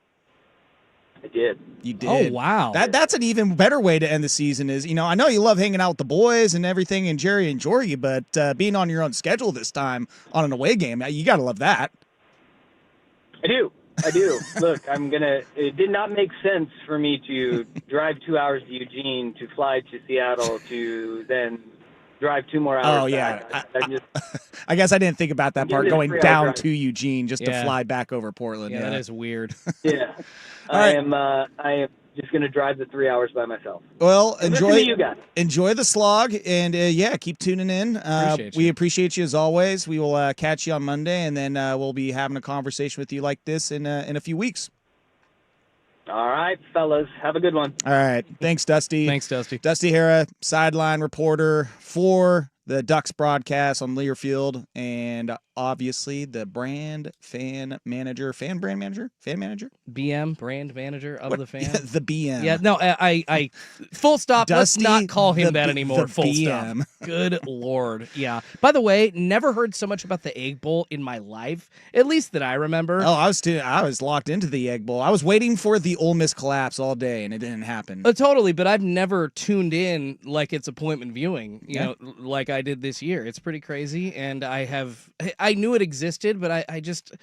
I did. You did. Oh, wow. That's an even better way to end the season is, I know you love hanging out with the boys and everything and Jerry and Jorgie, but being on your own schedule this time on an away game, you got to love that. I do. Look, it did not make sense for me to drive 2 hours to Eugene, to fly to Seattle, to then drive 2 more hours. Oh, yeah. back. I guess I didn't think about that part, going down to Eugene just to fly back over Portland. Yeah, that is weird. Yeah. I am just going to drive the 3 hours by myself. Well, enjoy the slog, and keep tuning in. We appreciate you as always. We will catch you on Monday, and then we'll be having a conversation with you like this in a few weeks. All right, fellas. Have a good one. All right. Thanks, Dusty. Thanks, Dusty. Dusty Hara, sideline reporter for the Ducks broadcast on Learfield, and obviously the brand manager of the fan. The BM. Yeah, no, I full stop. Dusty, let's not call him that anymore. Full BM. stop. Good Lord. Yeah. By the way, never heard so much about the Egg Bowl in my life, at least that I remember. Oh, I was locked into the Egg Bowl. I was waiting for the Ole Miss collapse all day, and it didn't happen. Totally, but I've never tuned in like it's appointment viewing, you know, like I did this year. It's pretty crazy, and I knew it existed, but I just,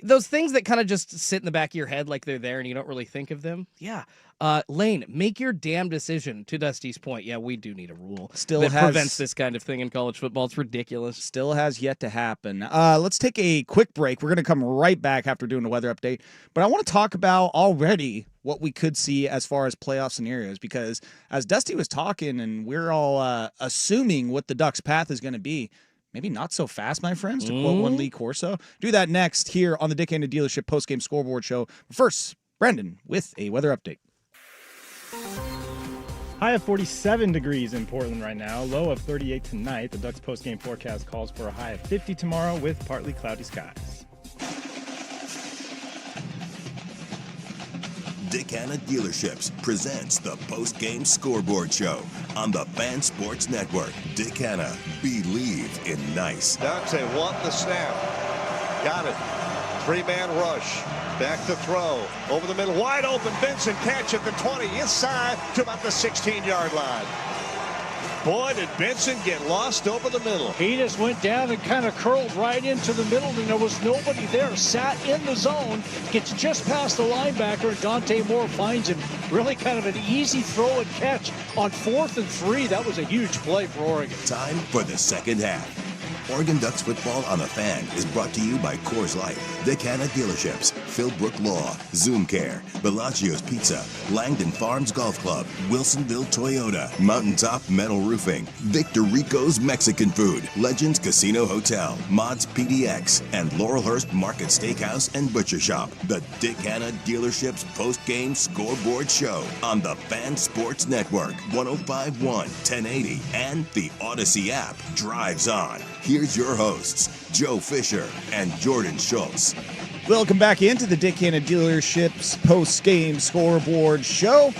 those things that kind of just sit in the back of your head like they're there and you don't really think of them. Yeah. Lane, make your damn decision. To Dusty's point, yeah, we do need a rule that prevents this kind of thing in college football. It's ridiculous. Still has yet to happen. Let's take a quick break. We're going to come right back after doing the weather update, but I want to talk about already what we could see as far as playoff scenarios, because as Dusty was talking and we're all assuming what the Ducks' path is going to be, maybe not so fast, my friends, to quote one Lee Corso. Do that next here on the Dick Hanna Dealership Postgame Scoreboard Show. First, Brendan with a weather update. High of 47 degrees in Portland right now, low of 38 tonight. The Ducks postgame forecast calls for a high of 50 tomorrow with partly cloudy skies. Dick Hanna Dealerships presents the Postgame Scoreboard Show on the Fan Sports Network. Dick Hanna, believe in nice. Dante won the snap. Got it. 3-man rush. Back to throw. Over the middle. Wide open. Benson catch at the 20. Inside to about the 16-yard line. Boyd and Benson get lost over the middle. He just went down and kind of curled right into the middle, and there was nobody there. Sat in the zone, gets just past the linebacker, and Dante Moore finds him. Really kind of an easy throw and catch on 4th and 3. That was a huge play for Oregon. Time for the second half. Oregon Ducks football on the Fan is brought to you by Coors Light, Dick Hanna Dealerships, Philbrook Law, Zoom Care, Bellagio's Pizza, Langdon Farms Golf Club, Wilsonville Toyota, Mountaintop Metal Roofing, Victor Rico's Mexican Food, Legends Casino Hotel, Mods PDX, and Laurelhurst Market Steakhouse and Butcher Shop. The Dick Hanna Dealerships post-game scoreboard show on the Fan Sports Network, 105.1, 1080, and the Odyssey app. Drives on. Here's your hosts, Joe Fisher and Jordan Schultz. Welcome back into the Dick Hanna Dealerships post-game scoreboard show.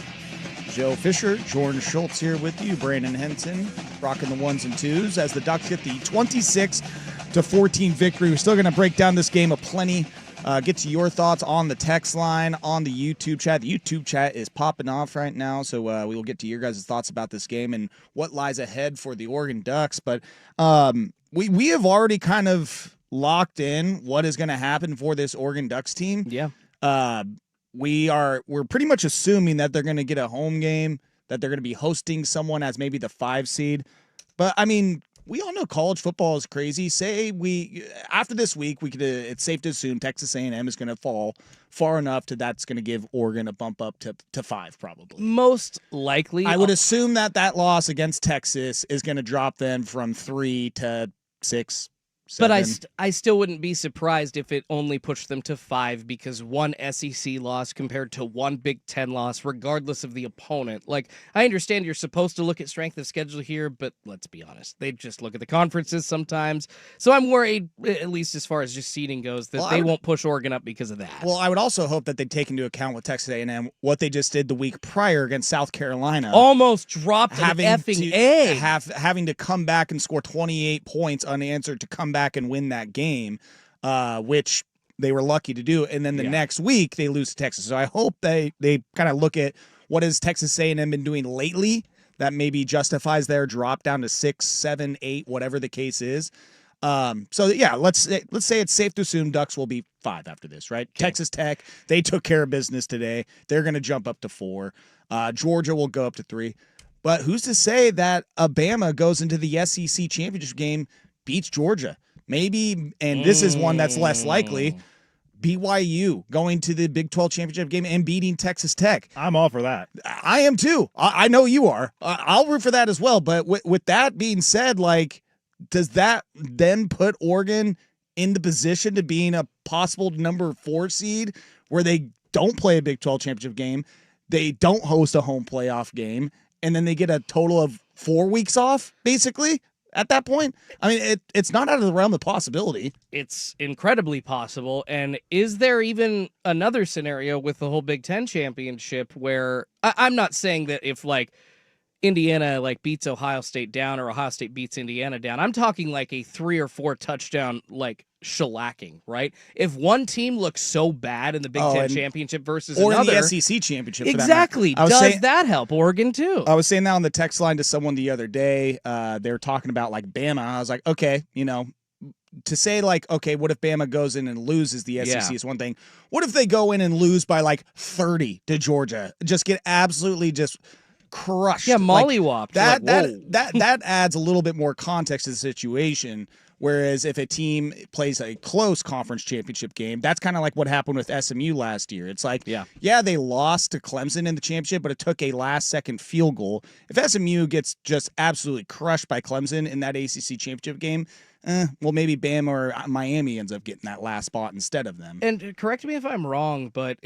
Joe Fisher, Jordan Schultz here with you. Brandon Henson rocking the 1s and 2s as the Ducks get the 26-14 victory. We're still going to break down this game aplenty. Get to your thoughts on the text line, on the YouTube chat. The YouTube chat is popping off right now, so we will get to your guys' thoughts about this game and what lies ahead for the Oregon Ducks. But we have already kind of locked in what is going to happen for this Oregon Ducks team. Yeah. We're pretty much assuming that they're going to get a home game, that they're going to be hosting someone as maybe the 5 seed. But I mean, we all know college football is crazy. After this week, it's safe to assume Texas A&M is going to fall far enough that's going to give Oregon a bump up to 5 probably. Most likely. I would assume that loss against Texas is going to drop them from 3 to 6. 7. But I still wouldn't be surprised if it only pushed them to 5 because one SEC loss compared to one Big Ten loss, regardless of the opponent. Like, I understand you're supposed to look at strength of schedule here, but let's be honest. They just look at the conferences sometimes. So I'm worried, at least as far as just seeding goes, that they won't push Oregon up because of that. Well, I would also hope that they take into account with Texas A&M what they just did the week prior against South Carolina. Almost dropped an effing egg. Having to come back and score 28 points unanswered to come back and win that game, which they were lucky to do. And then the next week they lose to Texas. So I hope they kind of look at what has Texas A&M been doing lately that maybe justifies their drop down to 6, 7, 8, whatever the case is. So yeah, let's say it's safe to assume Ducks will be 5 after this, right? Okay. Texas Tech, they took care of business today. They're going to jump up to 4. Georgia will go up to 3. But who's to say that Alabama goes into the SEC championship game, beats Georgia? Maybe, and this is one that's less likely, BYU going to the Big 12 championship game and beating Texas Tech. I'm all for that. I am too. I know you are. I'll root for that as well. But with that being said, like, does that then put Oregon in the position to being a possible number 4 seed where they don't play a Big 12 championship game, they don't host a home playoff game, and then they get a total of 4 weeks off, basically? At that point, I mean, it's not out of the realm of possibility. It's incredibly possible. And is there even another scenario with the whole Big Ten championship where I'm not saying that if like Indiana like beats Ohio State down or Ohio State beats Indiana down, I'm talking like a 3 or 4 touchdown like shellacking, right? If one team looks so bad in the Big Ten championship versus another, or in the SEC championship, exactly, does that help Oregon too? I was saying that on the text line to someone the other day. They were talking about like Bama. I was like, okay, to say like, okay, what if Bama goes in and loses the SEC is one thing. What if they go in and lose by like 30 to Georgia? Just get absolutely just crushed. Yeah, mollywopped. That adds a little bit more context to the situation. Whereas if a team plays a close conference championship game, that's kind of like what happened with SMU last year. It's like, yeah, they lost to Clemson in the championship, but it took a last-second field goal. If SMU gets just absolutely crushed by Clemson in that ACC championship game, well, maybe Bama or Miami ends up getting that last spot instead of them. And correct me if I'm wrong, but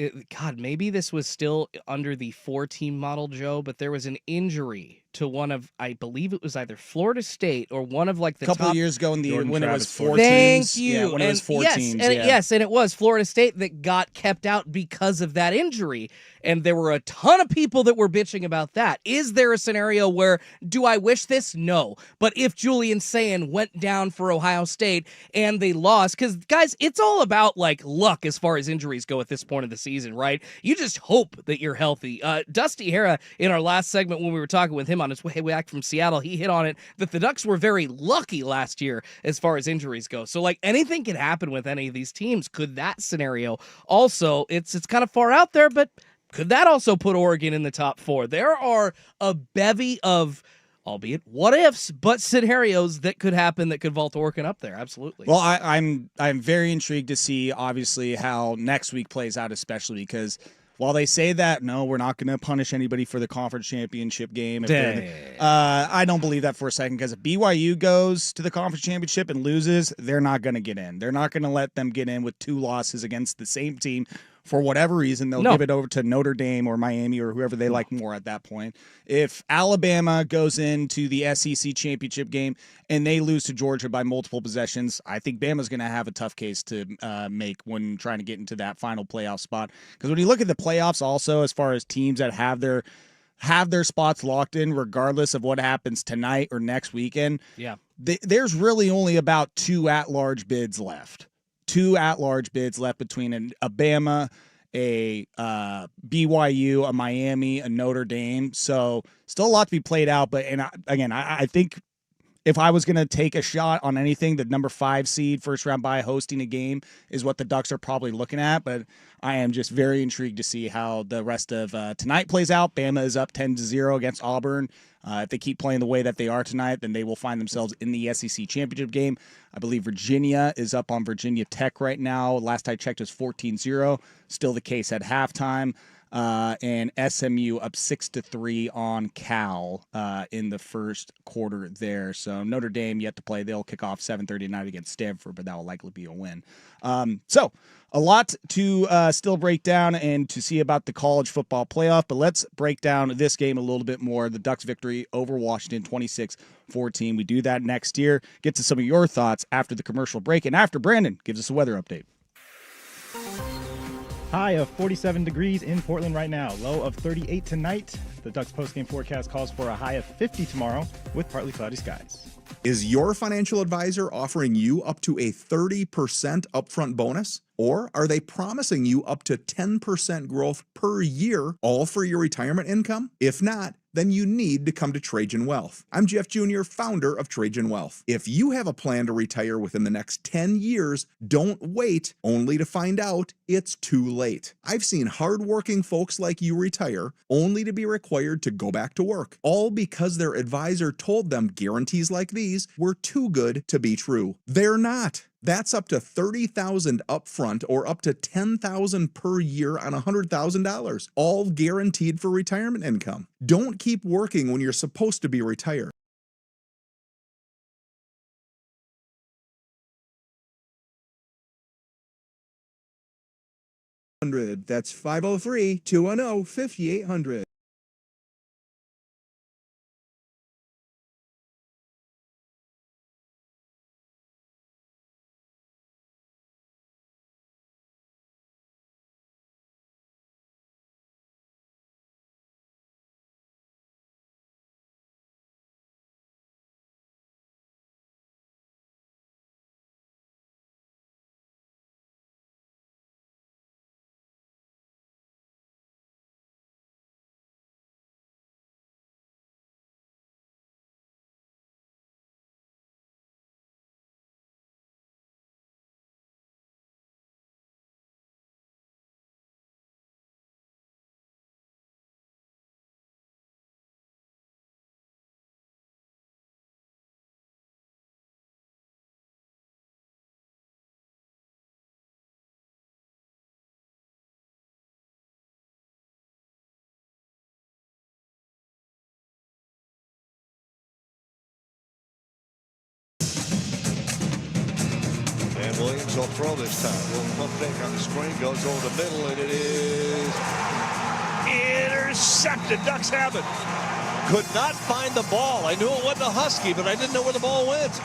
maybe this was still under the 4-team model, Joe, but there was an injury to one of, I believe it was either Florida State or one of like the couple top... years ago when it was 4 Thank teams. you. Yeah, when it was 4 teams. Yes, and it was Florida State that got kept out because of that injury. And there were a ton of people that were bitching about that. Is there a scenario where, do I wish this? No. But if Julian Sayin went down for Ohio State and they lost, because, guys, it's all about, like, luck as far as injuries go at this point of the season, right? You just hope that you're healthy. Dusty Hara, in our last segment when we were talking with him on his way back from Seattle, he hit on it that the Ducks were very lucky last year as far as injuries go. So, like, anything can happen with any of these teams. Could that scenario also, it's kind of far out there, but could that also put Oregon in the top 4? There are a bevy of, albeit what ifs, but scenarios that could happen that could vault Oregon up there. Absolutely. Well, I'm very intrigued to see, obviously, how next week plays out, especially because while they say that, no, we're not going to punish anybody for the conference championship game. I don't believe that for a second, because if BYU goes to the conference championship and loses, they're not going to get in. They're not going to let them get in with 2 losses against the same team. For whatever reason, they'll give it over to Notre Dame or Miami or whoever they like more at that point. If Alabama goes into the SEC championship game and they lose to Georgia by multiple possessions, I think Bama's going to have a tough case to make when trying to get into that final playoff spot. Because when you look at the playoffs also, as far as teams that have their spots locked in, regardless of what happens tonight or next weekend, there's really only about 2 at-large bids left. 2 at-large bids left between a Bama, a BYU, a Miami, a Notre Dame. So still a lot to be played out. But I think if I was going to take a shot on anything, the number 5 seed first round bye hosting a game is what the Ducks are probably looking at. But I am just very intrigued to see how the rest of tonight plays out. Bama is up 10-0 against Auburn. If they keep playing the way that they are tonight, then they will find themselves in the SEC championship game. I believe Virginia is up on Virginia Tech right now. Last I checked, it was 14-0. Still the case at halftime. And SMU up 6-3 on Cal in the first quarter there. So Notre Dame yet to play. They'll kick off 7:30 tonight against Stanford, but that will likely be a win. So a lot to still break down and to see about the college football playoff, but let's break down this game a little bit more. The Ducks victory over Washington 26-14. We do that next year. Get to some of your thoughts after the commercial break and after Brandon gives us a weather update. High of 47 degrees in Portland right now. Low of 38 tonight. The Ducks postgame forecast calls for a high of 50 tomorrow with partly cloudy skies. Is your financial advisor offering you up to a 30% upfront bonus? Or are they promising you up to 10% growth per year, all for your retirement income? If not, then you need to come to Trajan Wealth. I'm Jeff Jr., founder of Trajan Wealth. If you have a plan to retire within the next 10 years, don't wait only to find out it's too late. I've seen hardworking folks like you retire only to be required to go back to work, all because their advisor told them guarantees like these were too good to be true. They're not. That's up to $30,000 upfront or up to $10,000 per year on $100,000, all guaranteed for retirement income. Don't keep working when you're supposed to be retired. That's 503-210-5800. And Williams will throw this time. Little pump fake on the screen, goes over the middle, and it is intercepted. Ducks have it. Could not find the ball. I knew it wasn't a Husky, but I didn't know where the ball went.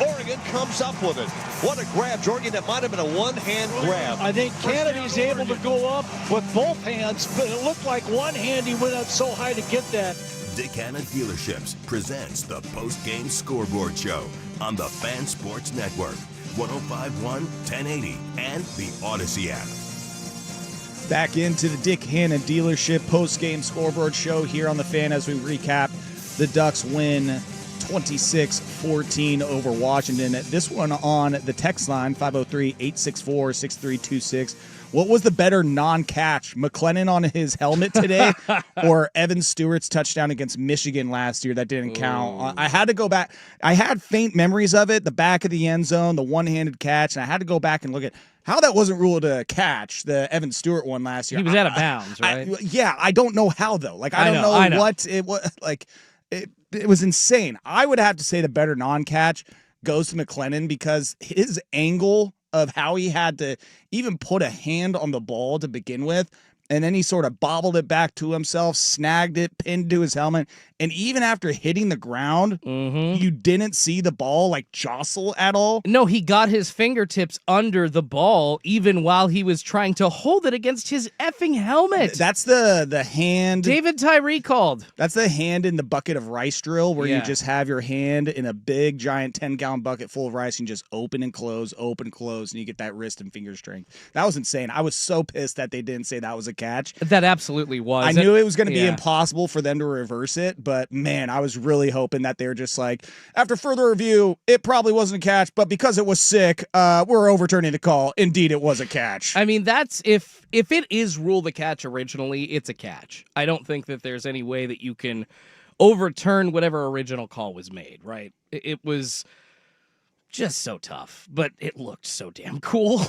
Oregon comes up with it. What a grab, Jorgen. That might have been a one-hand grab. I think Kennedy's able to go up with both hands, but it looked like one hand he went up so high to get that. Dick Hanna Dealerships presents the Postgame Scoreboard Show on the Fan Sports Network, 105.1, 1080, and the Odyssey app. Back into the Dick Hanna Dealership Postgame Scoreboard Show here on the Fan as we recap the Ducks win 26-14 over Washington. This one on the text line, 503-864-6326. What was the better non-catch, McLennan on his helmet today or Evan Stewart's touchdown against Michigan last year that didn't count? I had to go back. I had faint memories of it, the back of the end zone, the one-handed catch, and I had to go back and look at how that wasn't ruled a catch, the Evan Stewart one last year. He was out of bounds, right? I don't know how, though. Like, I don't know what it was. Like, it was insane. I would have to say the better non-catch goes to McLennan because his angle of how he had to even put a hand on the ball to begin with, and then he sort of bobbled it back to himself, snagged it, pinned to his helmet, and even after hitting the ground, you didn't see the ball like jostle at all. No, he got his fingertips under the ball even while he was trying to hold it against his effing helmet. That's the hand. David Tyree called. That's the hand in the bucket of rice drill where you just have your hand in a big, giant 10-gallon bucket full of rice and just open and close, and you get that wrist and finger strength. That was insane. I was so pissed that they didn't say that was a catch. That absolutely was. I knew it was going to be impossible for them to reverse it, but man, I was really hoping that they were just like, after further review, it probably wasn't a catch, but because it was sick, we're overturning the call. Indeed, it was a catch. I mean, that's if it is ruled a catch originally, it's a catch. I don't think that there's any way that you can overturn whatever original call was made, right? It was just so tough, but it looked so damn cool.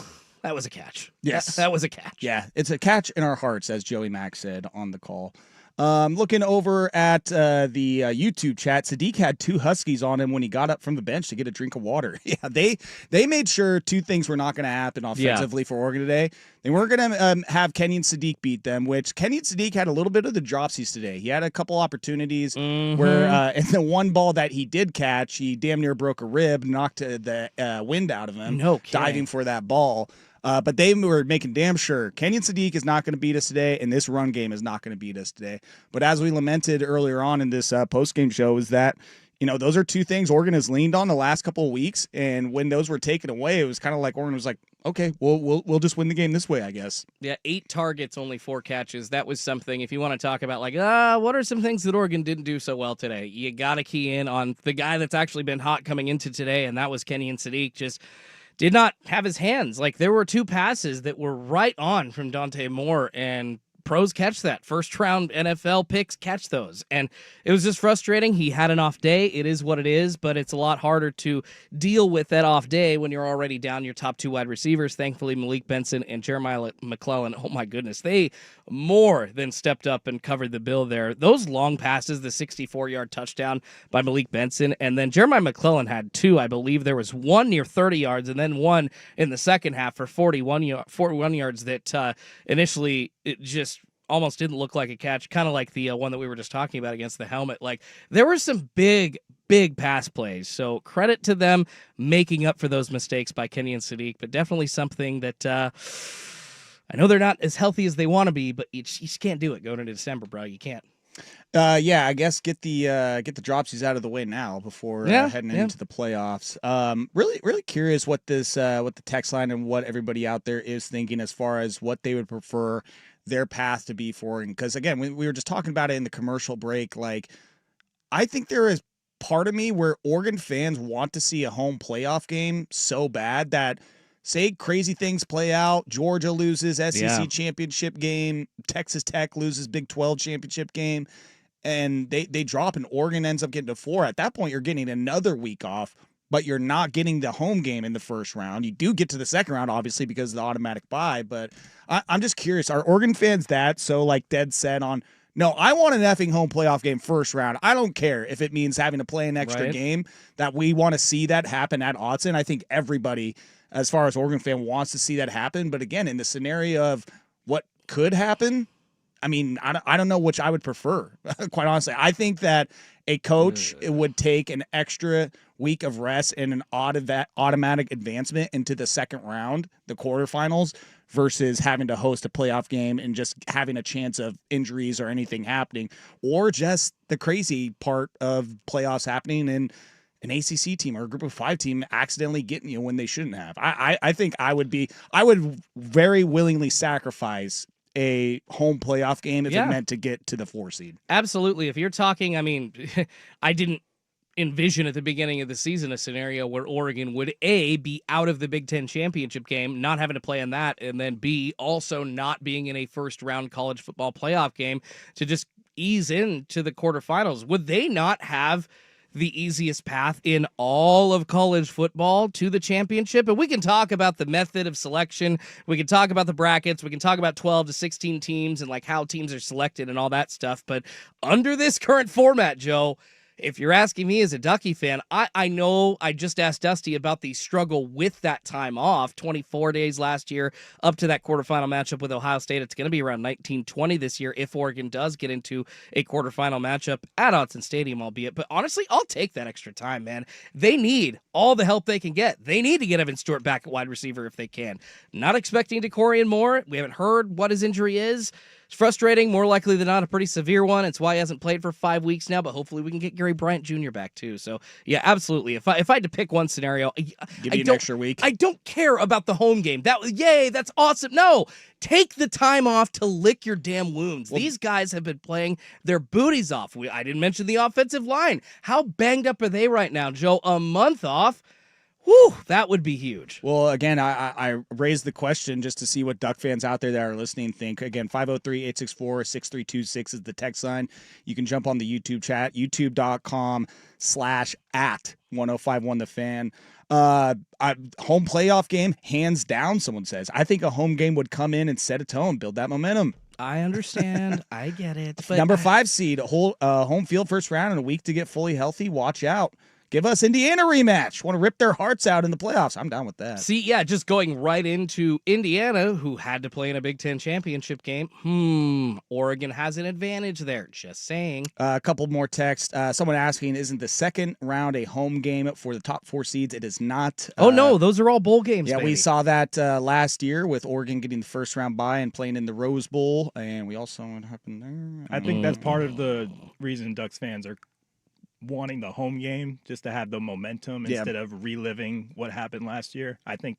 That was a catch. Yes. That was a catch. Yeah, it's a catch in our hearts, as Joey Mack said on the call. Looking over at the YouTube chat, Sadiq had two Huskies on him when he got up from the bench to get a drink of water. Yeah, they made sure two things were not going to happen offensively for Oregon today. They weren't going to have Kenyon Sadiq beat them, which Kenyon Sadiq had a little bit of the dropsies today. He had a couple opportunities where in the one ball that he did catch, he damn near broke a rib, knocked the wind out of him, diving for that ball. But they were making damn sure Kenyon Sadiq is not going to beat us today, and this run game is not going to beat us today. But as we lamented earlier on in this post-game show is that, those are two things Oregon has leaned on the last couple of weeks, and when those were taken away, it was kind of like Oregon was like, okay, we'll just win the game this way, I guess. Yeah, 8 targets, only 4 catches. That was something. If you want to talk about like, what are some things that Oregon didn't do so well today? You got to key in on the guy that's actually been hot coming into today, and that was Kenyon Sadiq. Just did not have his hands. Like, there were 2 passes that were right on from Dante Moore, and pros catch that. First-round NFL picks catch those. And it was just frustrating. He had an off day. It is what it is, but it's a lot harder to deal with that off day when you're already down your top 2 wide receivers. Thankfully, Malik Benson and Jeremiah McClellan, oh my goodness, they more than stepped up and covered the bill there. Those long passes, the 64-yard touchdown by Malik Benson, and then Jeremiah McClellan had 2. I believe there was one near 30 yards and then one in the second half for 41 yards that initially it just almost didn't look like a catch, kind of like the one that we were just talking about against the helmet. Like, there were some big pass plays, so credit to them making up for those mistakes by Kenyon Sadiq, but definitely something that I know they're not as healthy as they want to be, but you just can't do it going into December, bro. You can't. Yeah, I guess get the dropsies out of the way now before heading into the playoffs. Really curious what the text line and what everybody out there is thinking as far as what they would prefer their path to be for. Because again, we were just talking about it in the commercial break. Like, I think there is part of me where Oregon fans want to see a home playoff game so bad that, say crazy things play out, Georgia loses SEC championship game, Texas Tech loses Big 12 championship game, and they drop and Oregon ends up getting to 4. At that point, you're getting another week off, but you're not getting the home game in the first round. You do get to the second round, obviously, because of the automatic bye, but I'm just curious, are Oregon fans that so like dead set on, no, I want an effing home playoff game first round. I don't care if it means having to play an extra game, that we want to see that happen at Autzen. I think everybody, as far as Oregon fan, wants to see that happen. But again, in the scenario of what could happen, I mean, I don't know which I would prefer, quite honestly. I think that a coach would take an extra week of rest and an automatic advancement into the second round, the quarterfinals, versus having to host a playoff game and just having a chance of injuries or anything happening, or just the crazy part of playoffs happening and an ACC team or a group of 5 team accidentally getting you when they shouldn't have. I think I would very willingly sacrifice a home playoff game if it meant to get to the 4 seed. Absolutely. If you're talking, I mean, I didn't envision at the beginning of the season a scenario where Oregon would A, be out of the Big Ten championship game, not having to play in that, and then B, also not being in a first round college football playoff game to just ease into the quarterfinals. Would they not have the easiest path in all of college football to the championship? And we can talk about the method of selection. We can talk about the brackets. We can talk about 12 to 16 teams and like how teams are selected and all that stuff. But under this current format, Joe, if you're asking me as a Ducky fan, I know I just asked Dusty about the struggle with that time off, 24 days last year, up to that quarterfinal matchup with Ohio State. It's going to be around 19-20 this year if Oregon does get into a quarterfinal matchup at Autzen Stadium, albeit. But honestly, I'll take that extra time, man. They need all the help they can get. They need to get Evan Stewart back at wide receiver if they can. Not expecting DeCorian Moore. We haven't heard what his injury is. It's frustrating, more likely than not a pretty severe one. It's why he hasn't played for 5 weeks now, but hopefully we can get Gary Bryant Jr. back too. So, yeah, absolutely. If I had to pick one scenario, Give you an extra week. I don't care about the home game. Yay, that's awesome. No, take the time off to lick your damn wounds. These guys have been playing their booties off. I didn't mention the offensive line. How banged up are they right now, Joe? A month off? Whew, that would be huge. Well, again, I raised the question just to see what Duck fans out there that are listening think. Again, 503-864-6326 is the text line. You can jump on the YouTube chat, youtube.com/@1051thefan. Home playoff game, hands down, someone says. I think a home game would come in and set a tone, build that momentum. I understand. I get it. But Number 5 seed, home field first round in a week to get fully healthy. Watch out. Give us Indiana rematch. Want to rip their hearts out in the playoffs. I'm down with that. See, yeah, just going right into Indiana, who had to play in a Big Ten championship game. Oregon has an advantage there. Just saying. A couple more texts. Someone asking, isn't the second round a home game for the top 4 seeds? It is not. Oh, no, those are all bowl games, Yeah, baby. we saw that last year with Oregon getting the first round bye and playing in the Rose Bowl, and we all saw what happened there. I think that's part of the reason Ducks fans are wanting the home game, just to have the momentum instead of reliving what happened last year. I feel like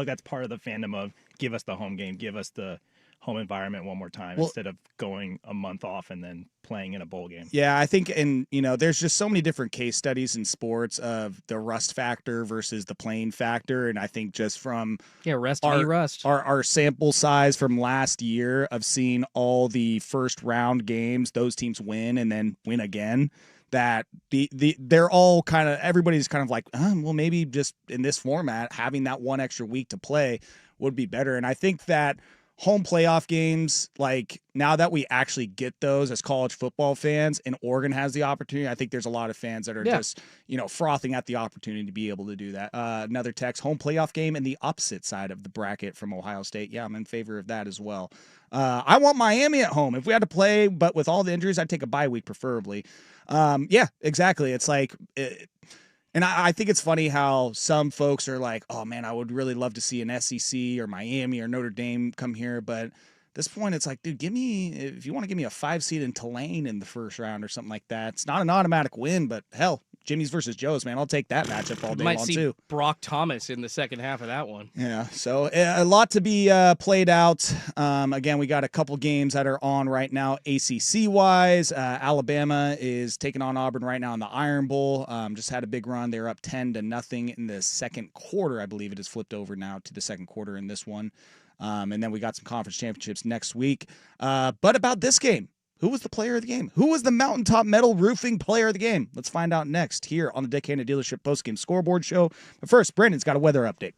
that's part of the fandom of give us the home game, give us the home environment one more time instead of going a month off and then playing in a bowl game. Yeah, I think, and there's just so many different case studies in sports of the rust factor versus the playing factor, and I think just from rust. Our sample size from last year of seeing all the first round games, those teams win and then win again. That they're all kind of, everybody's kind of like, well, maybe just in this format, having that one extra week to play would be better. And I think that home playoff games, like now that we actually get those as college football fans and Oregon has the opportunity, I think there's a lot of fans that are just, frothing at the opportunity to be able to do that. Another text, home playoff game and the opposite side of the bracket from Ohio State. Yeah, I'm in favor of that as well. I want Miami at home. If we had to play, but with all the injuries, I'd take a bye week preferably. Yeah, exactly. It's like, and I think it's funny how some folks are like, oh man, I would really love to see an SEC or Miami or Notre Dame come here. But at this point, it's like, dude, if you want to give me a 5 seed in Tulane in the first round or something like that, it's not an automatic win, but hell, Jimmy's versus Joe's, man. I'll take that matchup all day long, too. Might see Brock Thomas in the second half of that one. Yeah, so a lot to be played out. Again, we got a couple games that are on right now ACC-wise. Alabama is taking on Auburn right now in the Iron Bowl. Just had a big run. They're up 10-0 in the second quarter. I believe it has flipped over now to the second quarter in this one. And then we got some conference championships next week. But about this game, who was the player of the game? Who was the Mountaintop Metal Roofing player of the game? Let's find out next here on the Dick Hanna Dealership Postgame Scoreboard Show. But first, Brandon's got a weather update.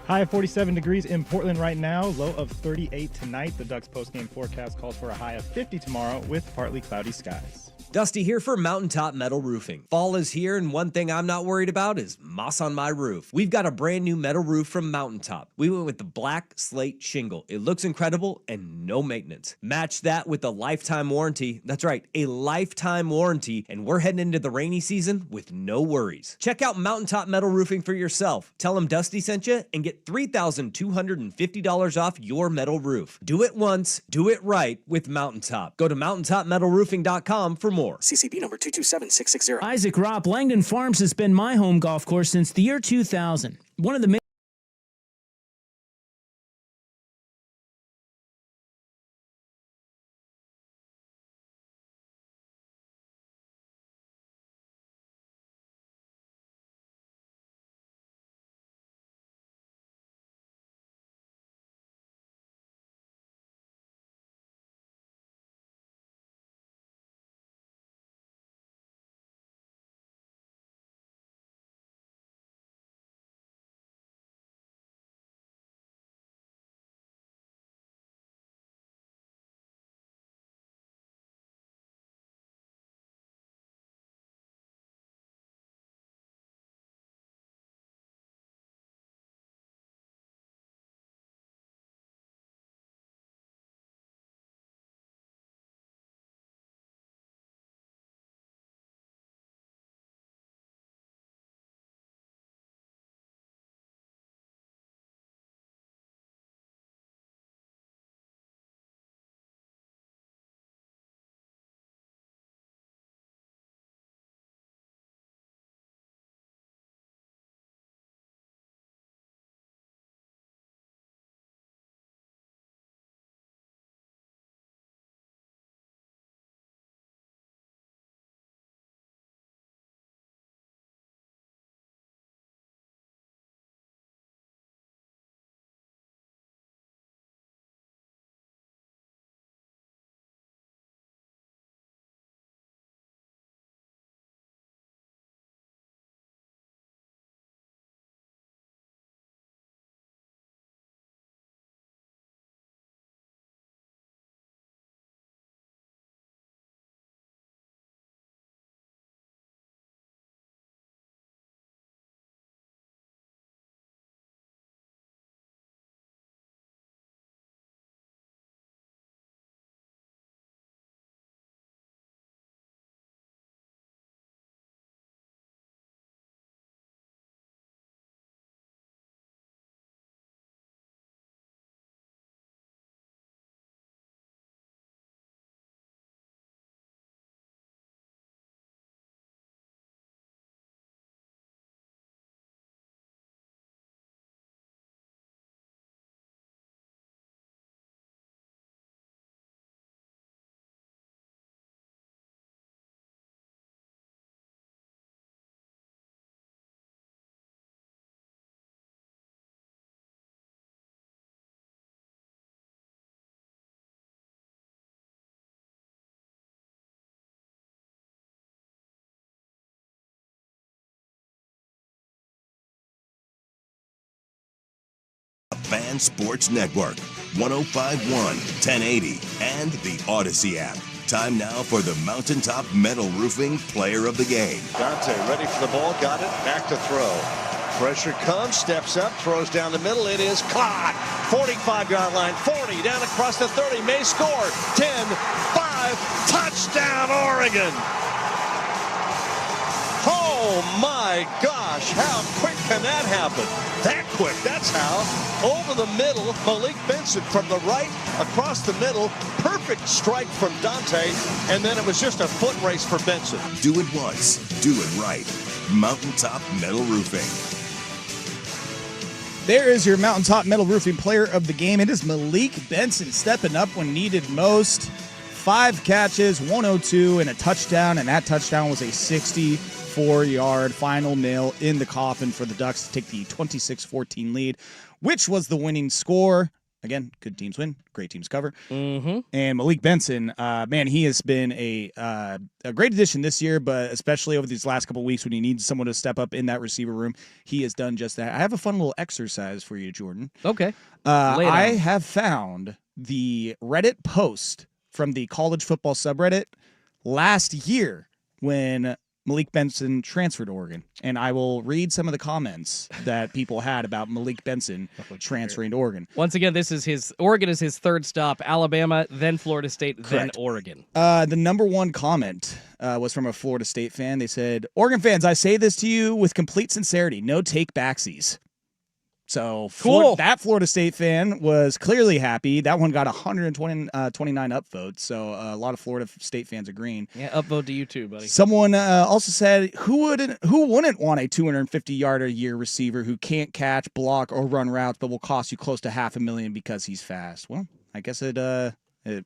High of 47 degrees in Portland right now, low of 38 tonight. The Ducks postgame forecast calls for a high of 50 tomorrow with partly cloudy skies. Dusty here for Mountaintop Metal Roofing. Fall is here, and one thing I'm not worried about is moss on my roof. We've got a brand new metal roof from Mountaintop. We went with the black slate shingle. It looks incredible and no maintenance. Match that with a lifetime warranty. That's right, a lifetime warranty, and we're heading into the rainy season with no worries. Check out Mountaintop Metal Roofing for yourself. Tell them Dusty sent you and get $3,250 off your metal roof. Do it once, do it right with Mountaintop. Go to mountaintopmetalroofing.com for more. CCP number 227660. Isaac Ropp, Langdon Farms has been my home golf course since the year 2000. One of the Fan Sports Network, 105.1, 1080, and the Odyssey app. Time now for the Mountaintop Metal Roofing Player of the Game. Dante ready for the ball, got it, back to throw. Pressure comes, steps up, throws down the middle. It is caught. 45-yard line, 40, down across the 30, may score. 10, 5, touchdown Oregon. Oh my gosh, how quick can that happen? That quick, that's how. Over the middle, Malik Benson from the right, across the middle, perfect strike from Dante, and then it was just a foot race for Benson. Do it once, do it right. Mountaintop Metal Roofing. There is your Mountaintop Metal Roofing Player of the Game. It is Malik Benson stepping up when needed most. 5 catches, 102, and a touchdown, and that touchdown was a 64-yard final nail in the coffin for the Ducks to take the 26-14 lead, which was the winning score. Again, good teams win, great teams cover. Mm-hmm. And Malik Benson, man, he has been a great addition this year, but especially over these last couple of weeks when he needs someone to step up in that receiver room, he has done just that. I have a fun little exercise for you, Jordan. Okay. I have found the Reddit post from the college football subreddit last year when Malik Benson transferred to Oregon. And I will read some of the comments that people had about Malik Benson transferring to Oregon. Once again, Oregon is his third stop. Alabama, then Florida State, then Oregon. The number one comment was from a Florida State fan. They said, "Oregon fans, I say this to you with complete sincerity. No take backsies." So cool. That Florida State fan was clearly happhappy. That one got 129 upvotes. So a lot of Florida State fans agreeing. Yeah, upvote to you too, buddy. Someone also said, who wouldn't want a 250-yard-a-year receiver who can't catch, block, or run routes, but will cost you close to $500,000 because he's fast? Well, I guess it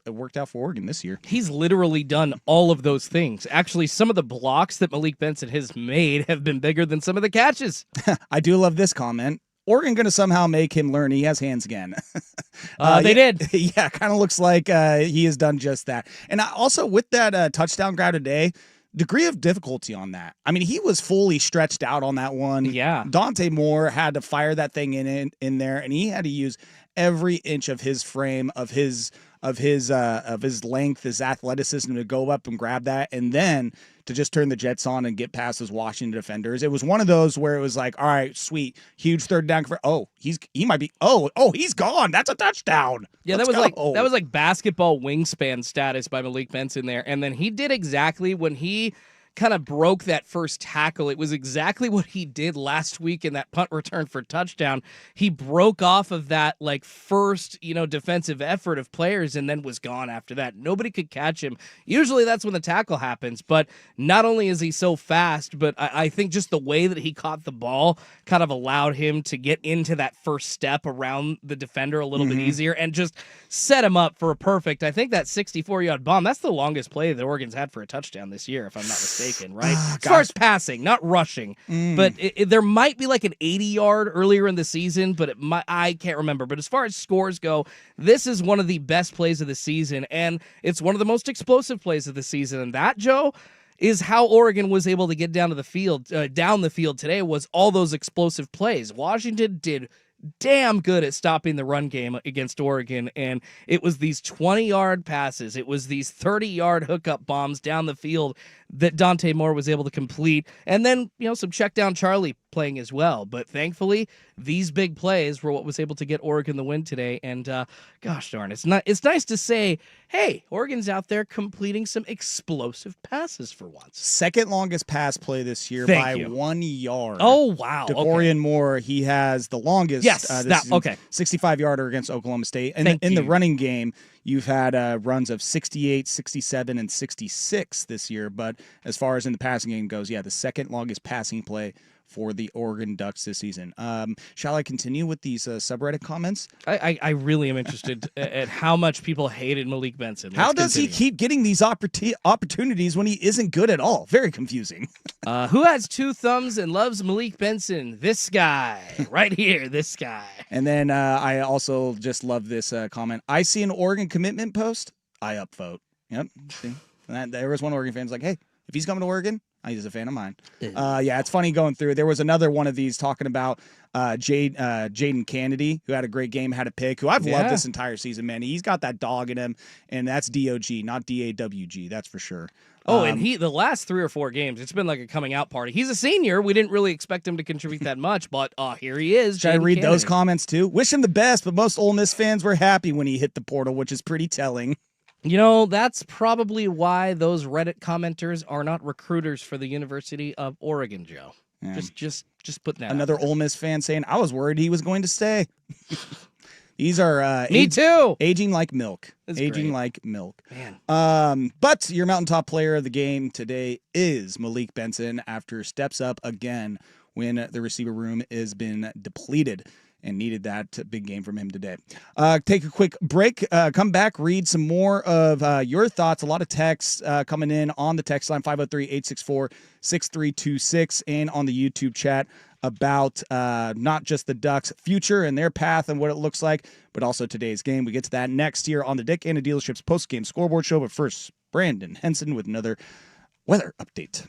worked out for Oregon this year. He's literally done all of those things. Actually, some of the blocks that Malik Benson has made have been bigger than some of the catches. I do love this comment. Oregon going to somehow make him learn he has hands again. They did. Yeah, kind of looks like he has done just that. And also with that touchdown grab today, degree of difficulty on that. I mean, he was fully stretched out on that one. Yeah. Dante Moore had to fire that thing in there, and he had to use every inch of his frame, of his length, his athleticism to go up and grab that, and then to just turn the jets on and get past those Washington defenders. It was one of those where it was like, all right, sweet, huge third down. He's gone. That's a touchdown. Yeah, that was like basketball wingspan status by Malik Benson there. And then he did exactly when he kind of broke that first tackle. It was exactly what he did last week in that punt return for touchdown. He broke off of that first, defensive effort of players and then was gone after that. Nobody could catch him. Usually that's when the tackle happens, but not only is he so fast, but I think just the way that he caught the ball kind of allowed him to get into that first step around the defender a little bit easier and just set him up for a perfect, I think that 64-yard bomb, that's the longest play that Oregon's had for a touchdown this year, if I'm not mistaken. Right? As far as passing, not rushing. But there might be like an 80-yard earlier in the season, but I can't remember. But as far as scores go, this is one of the best plays of the season, and it's one of the most explosive plays of the season. And that, Joe, is how Oregon was able to get down the field today, was all those explosive plays. Washington did damn good at stopping the run game against Oregon, and it was these 20-yard passes, it was these 30-yard hookup bombs down the field that Dante Moore was able to complete, and then some check down Charlie playing as well. But thankfully, these big plays were what was able to get Oregon the win today. And gosh darn, it's nice to say, hey, Oregon's out there completing some explosive passes for once. Second longest pass play this year 1 yard. Oh wow, DeCorian Moore, he has the longest. Yes, 65-yarder against Oklahoma State. And in the running game, you've had runs of 68, 67, and 66 this year. But as far as in the passing game goes, the second longest passing play for the Oregon Ducks this season. Shall I continue with these subreddit comments? I really am interested at how much people hated Malik Benson. How does he keep getting these opportunities when he isn't good at all? Very confusing. Who has two thumbs and loves Malik Benson? This guy. Right here, this guy. And then I also just love this comment. I see an Oregon commitment post, I upvote. Yep. See? There was one Oregon fan like, hey, if he's coming to Oregon, he's a fan of mine. It's funny going through. There was another one of these talking about Jaden Kennedy, who had a great game, had a pick, who I've loved this entire season, man. He's got that dog in him, and that's DOG, not DAWG, that's for sure. And the last 3 or 4 games, it's been like a coming out party. He's a senior. We didn't really expect him to contribute that much, but here he is. Should I read those comments too? Wish him the best, but most Ole Miss fans were happy when he hit the portal, which is pretty telling. That's probably why those Reddit commenters are not recruiters for the University of Oregon, Joe. Yeah. Just putting that Another Ole Miss fan saying, I was worried he was going to stay. These are Me too. Aging like milk. That's aging great. like milk. Man. But your mountaintop player of the game today is Malik Benson after steps up again when the receiver room has been depleted. And needed that big game from him today. Take a quick break. Come back, read some more of your thoughts. A lot of texts coming in on the text line, 503-864-6326, and on the YouTube chat about not just the Ducks' future and their path and what it looks like, but also today's game. We get to that next here on the Dick and the Dealership's post-game scoreboard show. But first, Brandon Henson with another weather update.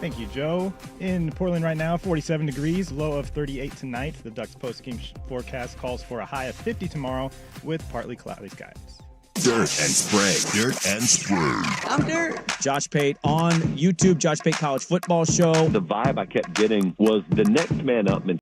Thank you, Joe. In Portland right now, 47 degrees, low of 38 tonight. The Ducks post-game forecast calls for a high of 50 tomorrow with partly cloudy skies. Dirt and Spray. Dirt and Spray. I'm Dirt. Josh Pate on YouTube, Josh Pate College Football Show. The vibe I kept getting was the next man up mentality.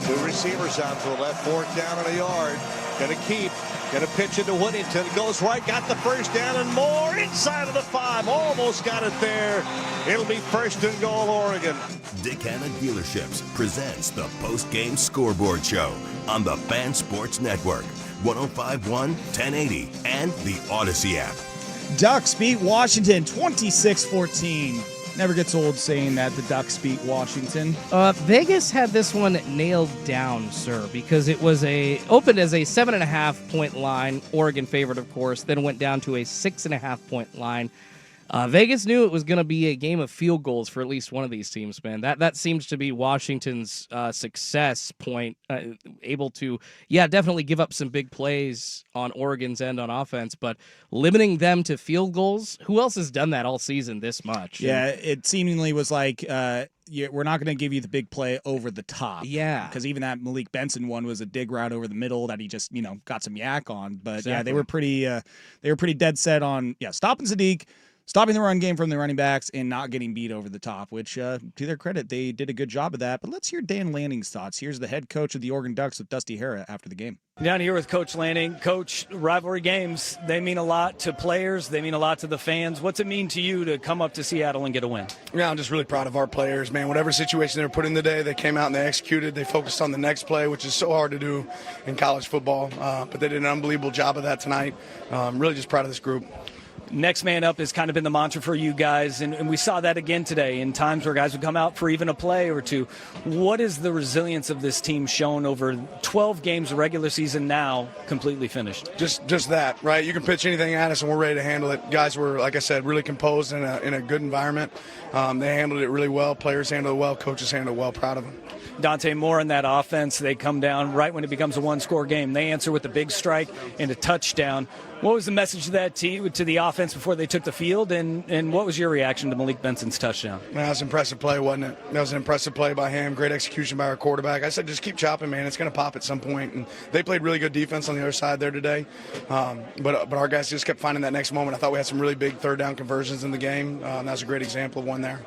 Two receivers out to the left, 4th down and a yard. Gonna keep, gonna pitch into Whittington. Goes right, got the first down and more inside of the 5. Almost got it there. It'll be 1st and goal, Oregon. Dick Hanna Dealerships presents the Postgame Scoreboard Show on the Fan Sports Network, 105.1, 1080, and the Odyssey app. Ducks beat Washington 26-14. Never gets old saying that the Ducks beat Washington. Vegas had this one nailed down, sir, because it was opened as a 7.5-point line. Oregon favored, of course, then went down to a 6.5-point line. Vegas knew it was going to be a game of field goals for at least one of these teams, man. That seems to be Washington's success point, able to, definitely give up some big plays on Oregon's end on offense, but limiting them to field goals, who else has done that all season this much? Yeah, it seemingly was like, we're not going to give you the big play over the top. Yeah. Because even that Malik Benson one was a dig route over the middle that he just, got some yak on. But Exactly. they were pretty dead set on, stopping Sadiq, stopping the run game from the running backs, and not getting beat over the top, which, to their credit, they did a good job of that. But let's hear Dan Lanning's thoughts. Here's the head coach of the Oregon Ducks with Dusty Hara after the game. Down here with Coach Lanning. Coach, rivalry games, they mean a lot to players. They mean a lot to the fans. What's it mean to you to come up to Seattle and get a win? Yeah, I'm just really proud of our players, man. Whatever situation they were put in today, they came out and they executed. They focused on the next play, which is so hard to do in college football. But they did an unbelievable job of that tonight. Really just proud of this group. Next man up has kind of been the mantra for you guys, and we saw that again today in times where guys would come out for even a play or two. What is the resilience of this team shown over 12 games of regular season now completely finished? Just that, right? You can pitch anything at us, and we're ready to handle it. Guys were, like I said, really composed in a good environment. They handled it really well. Players handled it well. Coaches handled it well. Proud of them. Dante Moore in that offense, they come down right when it becomes a one-score game. They answer with a big strike and a touchdown. What was the message to that team, to the offense before they took the field, and what was your reaction to Malik Benson's touchdown? That was an impressive play, wasn't it? That was an impressive play by him. Great execution by our quarterback. I said, just keep chopping, man. It's going to pop at some point. And they played really good defense on the other side there today. But our guys just kept finding that next moment. I thought we had some really big third down conversions in the game. That was a great example of one there.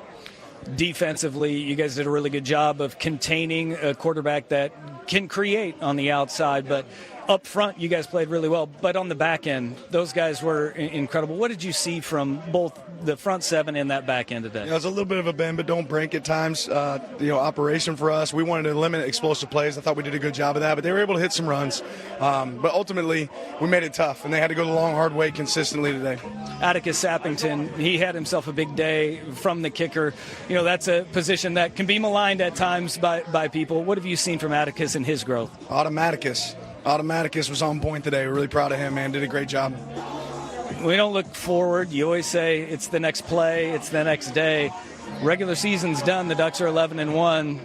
Defensively, you guys did a really good job of containing a quarterback that can create on the outside, but up front, you guys played really well. But on the back end, those guys were incredible. What did you see from both the front seven and that back end today? It was a little bit of a bend, but don't break at times. Operation for us. We wanted to limit explosive plays. I thought we did a good job of that, but they were able to hit some runs. But ultimately, we made it tough, and they had to go the long, hard way consistently today. Atticus Sappington, he had himself a big day from the kicker. That's a position that can be maligned at times by people. What have you seen from Atticus and his growth? Automaticus was on point today. We're really proud of him, man. Did a great job. We don't look forward. You always say it's the next play, it's the next day. Regular season's done. The Ducks are 11-1.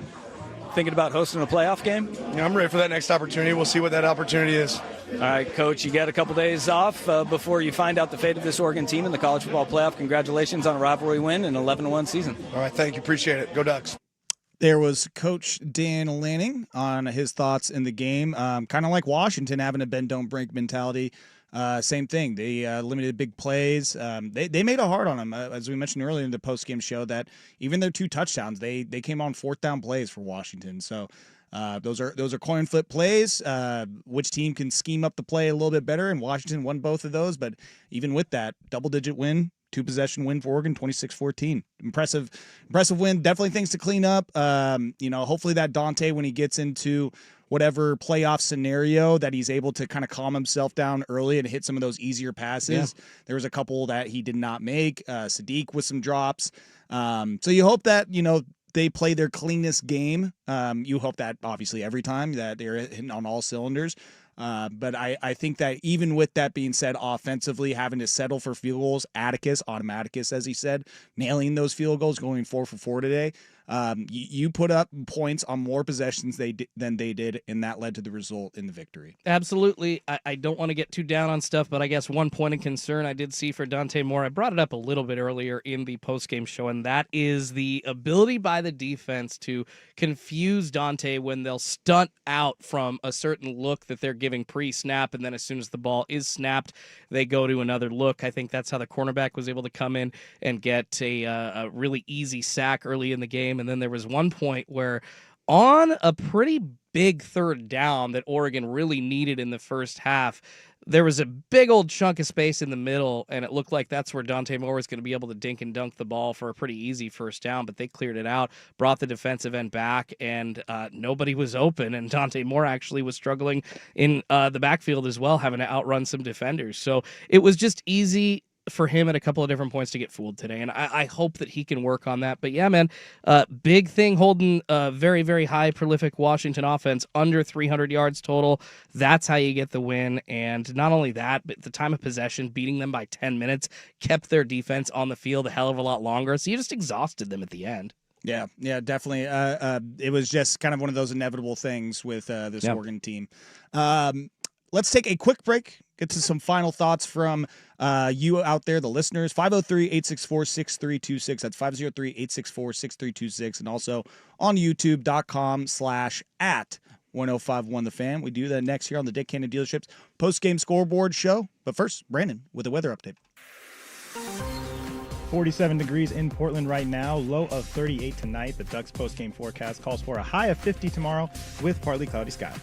Thinking about hosting a playoff game? Yeah, I'm ready for that next opportunity. We'll see what that opportunity is. All right, Coach, you got a couple days off before you find out the fate of this Oregon team in the college football playoff. Congratulations on a rivalry win and 11-1 season. All right, thank you. Appreciate it. Go Ducks. There was Coach Dan Lanning on his thoughts in the game. Kind of like Washington having a bend, don't break mentality. Same thing. They limited big plays. They made it hard on them. As we mentioned earlier in the postgame show, that even their 2 touchdowns, they came on 4th down plays for Washington. So those are coin flip plays. Which team can scheme up the play a little bit better? And Washington won both of those. But even with that, double-digit win. 2-possession win for Oregon, 26-14. Impressive win. Definitely things to clean up. Hopefully that Dante, when he gets into whatever playoff scenario, that he's able to kind of calm himself down early and hit some of those easier passes. Yeah. There was a couple that he did not make. Sadiq with some drops. So you hope that, they play their cleanest game. You hope that obviously every time that they're hitting on all cylinders. But I think that even with that being said, offensively, having to settle for field goals, Automaticus, as he said, nailing those field goals, going 4 for 4 today. You put up points on more possessions than they did, and that led to the result in the victory. Absolutely. I don't want to get too down on stuff, but I guess one point of concern I did see for Dante Moore, I brought it up a little bit earlier in the postgame show, and that is the ability by the defense to confuse Dante when they'll stunt out from a certain look that they're giving pre-snap, and then as soon as the ball is snapped, they go to another look. I think that's how the cornerback was able to come in and get a really easy sack early in the game. And then there was one point where on a pretty big 3rd down that Oregon really needed in the first half, there was a big old chunk of space in the middle, and it looked like that's where Dante Moore was going to be able to dink and dunk the ball for a pretty easy first down, but they cleared it out, brought the defensive end back, and nobody was open, and Dante Moore actually was struggling in the backfield as well, having to outrun some defenders. So it was just easy for him at a couple of different points to get fooled today, and I hope that he can work on that. But yeah, man, big thing holding a very, very high prolific Washington offense under 300 yards total. That's how you get the win. And not only that, but the time of possession, beating them by 10 minutes, kept their defense on the field a hell of a lot longer. So you just exhausted them at the end. Yeah, definitely. It was just kind of one of those inevitable things with this Oregon team. Let's take a quick break, get to some final thoughts from you out there, the listeners. 503-864-6326. That's 503-864-6326. And also on youtube.com/@1051thefan. We do that next here on the Dick Cannon Dealerships post-game scoreboard show. But first, Brandon with a weather update. 47 degrees in Portland right now, low of 38 tonight. The Ducks post-game forecast calls for a high of 50 tomorrow with partly cloudy skies.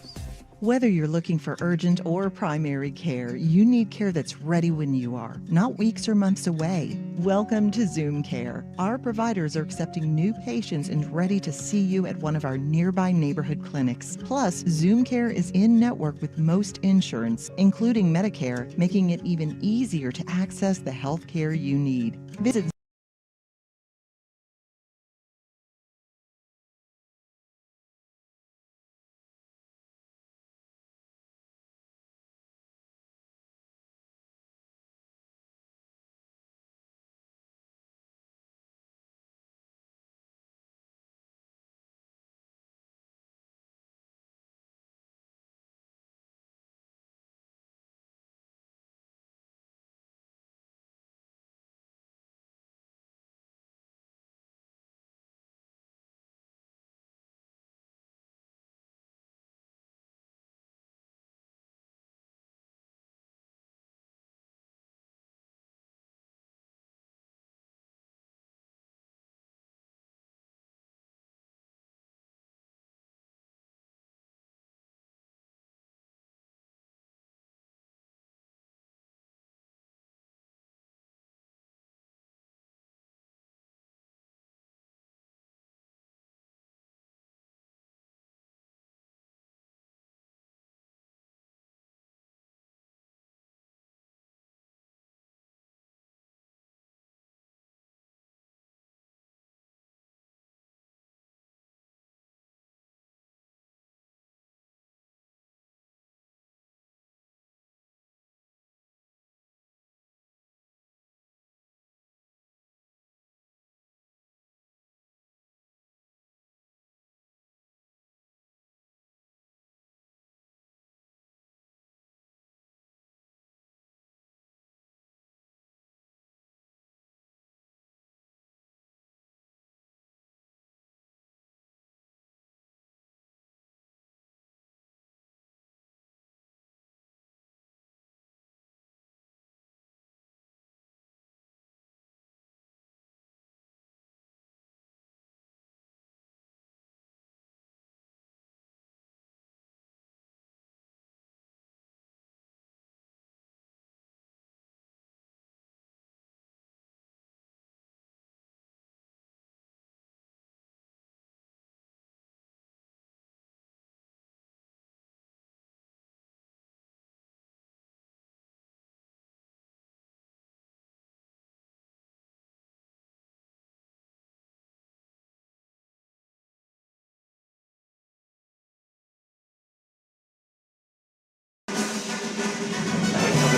Whether you're looking for urgent or primary care, you need care that's ready when you are, not weeks or months away. Welcome to Zoom Care. Our providers are accepting new patients and ready to see you at one of our nearby neighborhood clinics. Plus, Zoom Care is in network with most insurance, including Medicare, making it even easier to access the health care you need. Visit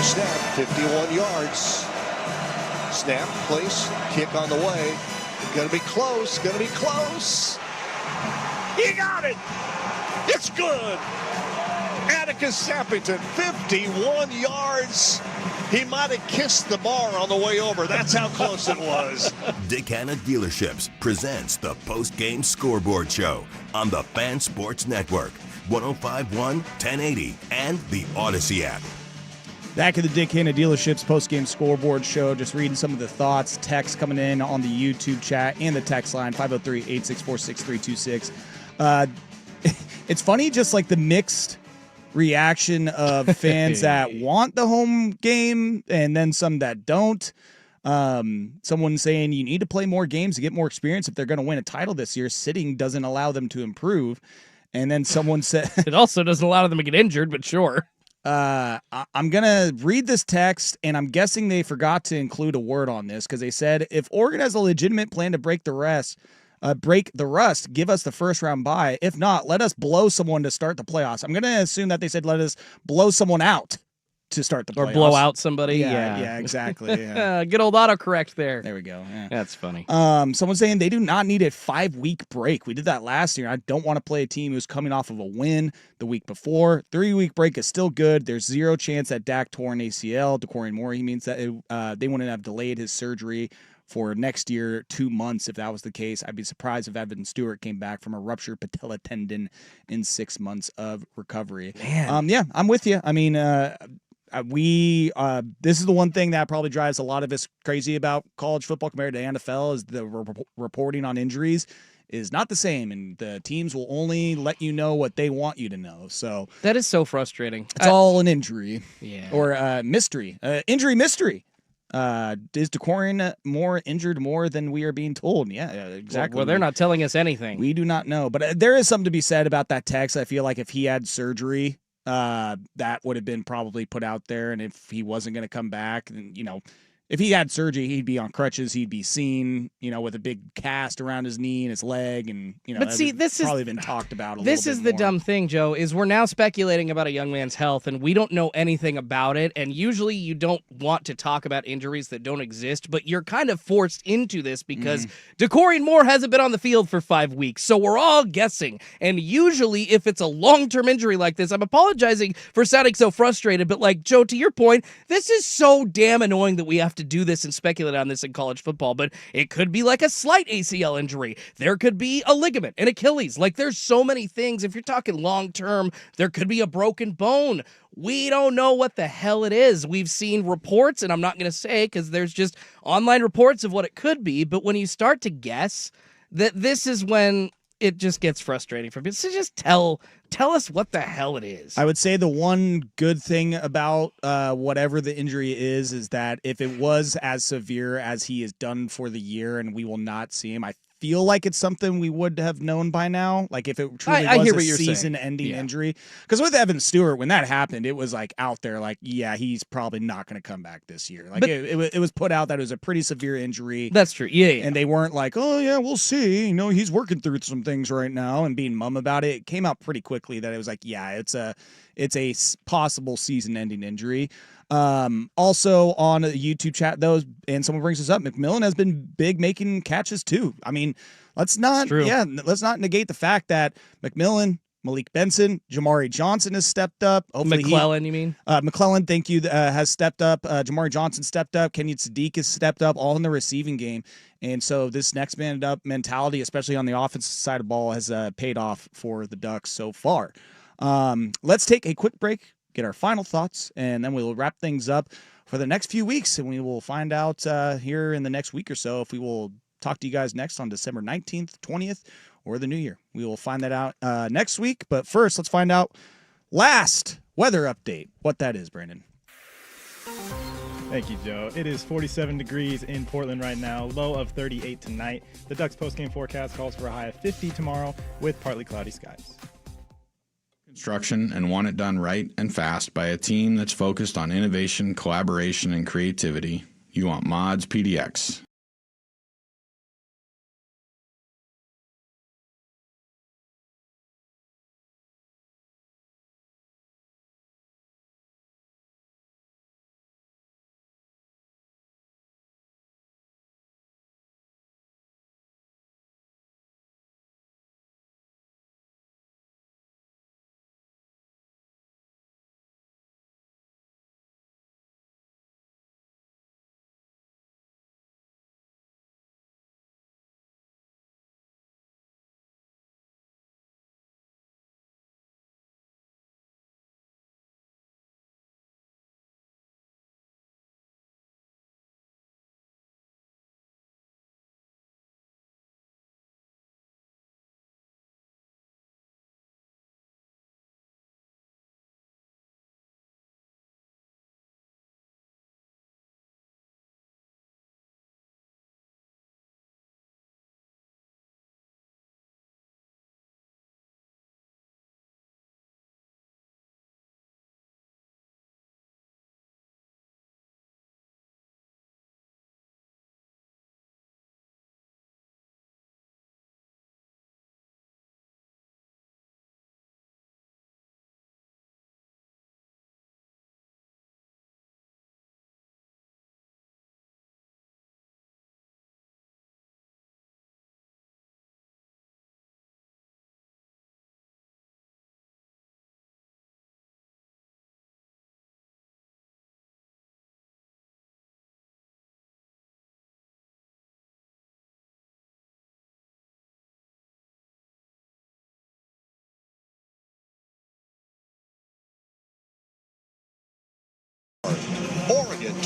snap, 51 yards. Snap, place, kick on the way. Gonna be close, gonna be close. He got it! It's good! Atticus Sappington, 51 yards. He might have kissed the bar on the way over. That's how close it was. Dick Hanna Dealerships presents the Postgame Scoreboard Show on the Fan Sports Network, 105.1, 1080, and the Odyssey app. Back at the Dick Hanna Dealerships Postgame Scoreboard Show, just reading some of the thoughts, texts coming in on the YouTube chat and the text line, 503-864-6326. It's funny, just like the mixed reaction of fans that want the home game and then some that don't. Someone saying you need to play more games to get more experience if they're going to win a title this year. Sitting doesn't allow them to improve. And then someone said it also doesn't allow them to get injured, but sure. I'm going to read this text, and I'm guessing they forgot to include a word on this because they said, if Oregon has a legitimate plan to break the rust, give us the first round bye. If not, let us blow someone to start the playoffs. I'm going to assume that they said let us blow someone out to start the playoffs. Or blow out somebody. Yeah, exactly. Yeah. Good old autocorrect there. There we go. Yeah. That's funny. Someone's saying they do not need a 5-week break. We did that last year. I don't want to play a team who's coming off of a win the week before. 3-week break is still good. There's zero chance that Dak tore an ACL. DeCorian Moore, he means that they wouldn't have delayed his surgery for next year, 2 months. If that was the case, I'd be surprised if Evan Stewart came back from a ruptured patella tendon in 6 months of recovery. Man. Yeah, I'm with you. I mean, this is the one thing that probably drives a lot of us crazy about college football compared to NFL is the reporting on injuries is not the same, and the teams will only let you know what they want you to know. So that is so frustrating. It's all an injury, or mystery, injury mystery. Is DeCorian Moore injured more than we are being told? Yeah, exactly. Well, they're not telling us anything. We do not know, but there is something to be said about that text. I feel like if he had surgery, that would have been probably put out there. And if he wasn't going to come back, then, if he had surgery, he'd be on crutches. He'd be seen, with a big cast around his knee and his leg. And, but see, this probably is been talked about a little bit This is the more. dumb thing, Joe, is we're now speculating about a young man's health and we don't know anything about it. And usually you don't want to talk about injuries that don't exist, but you're kind of forced into this because DeCorian Moore hasn't been on the field for 5 weeks. So we're all guessing. And usually if it's a long-term injury like this, I'm apologizing for sounding so frustrated, but like, Joe, to your point, this is so damn annoying that we have to do this and speculate on this in college football, but it could be like a slight ACL injury. There could be a ligament, an Achilles. Like there's so many things. If you're talking long term, there could be a broken bone. We don't know what the hell it is. We've seen reports, and I'm not going to say because there's just online reports of what it could be, but when you start to guess, that this is when it just gets frustrating for people. So just tell us what the hell it is. I would say the one good thing about whatever the injury is that if it was as severe as he is done for the year and we will not see him, I feel like it's something we would have known by now. Like if it truly was a season-ending injury. Because with Evan Stewart, when that happened, it was like out there like, yeah, he's probably not going to come back this year. Like it was put out that it was a pretty severe injury. That's true. Yeah. And they weren't like, oh, yeah, we'll see. He's working through some things right now and being mum about it. It came out pretty quickly that it was like, yeah, it's a possible season-ending injury. Also on the YouTube chat, though, and someone brings this up, McMillan has been big making catches too. I mean, let's not negate the fact that McMillan, Malik Benson, Jamari Johnson has stepped up. Hopefully McClellan, you mean? McClellan, thank you, has stepped up. Jamari Johnson stepped up. Kenyon Sadiq has stepped up, all in the receiving game. And so this next man up mentality, especially on the offensive side of the ball, has paid off for the Ducks so far. Let's take a quick break, get our final thoughts, and then we'll wrap things up for the next few weeks. And we will find out here in the next week or so if we will talk to you guys next on December 19th, 20th, or the new year. We will find that out next week. But first, let's find out last weather update, what that is, Brandon. Thank you, Joe. It is 47 degrees in Portland right now, low of 38 tonight. The Ducks postgame forecast calls for a high of 50 tomorrow with partly cloudy skies. Construction and want it done right and fast by a team that's focused on innovation, collaboration, and creativity. You want Mods PDX.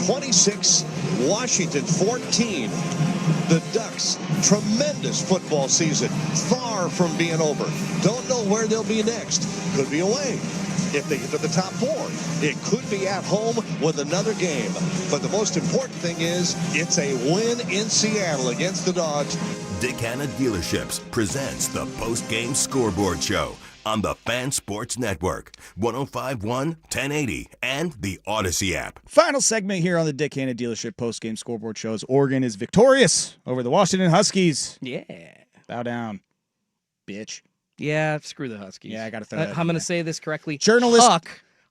26, Washington 14. The Ducks, tremendous football season, far from being over. Don't know where they'll be next. Could be away. If they get to the top 4, it could be at home with another game. But the most important thing is it's a win in Seattle against the Dogs. Dick Hanna Dealerships presents the Postgame Scoreboard Show on the Fan Sports Network, 105.1, 1080, and the Odyssey app. Final segment here on the Dick Hanna Dealership Postgame Scoreboard Show as Oregon is victorious over the Washington Huskies. Yeah. Bow down, bitch. Yeah, screw the Huskies. Yeah, I got to throw that I'm going to say this correctly. Journalist.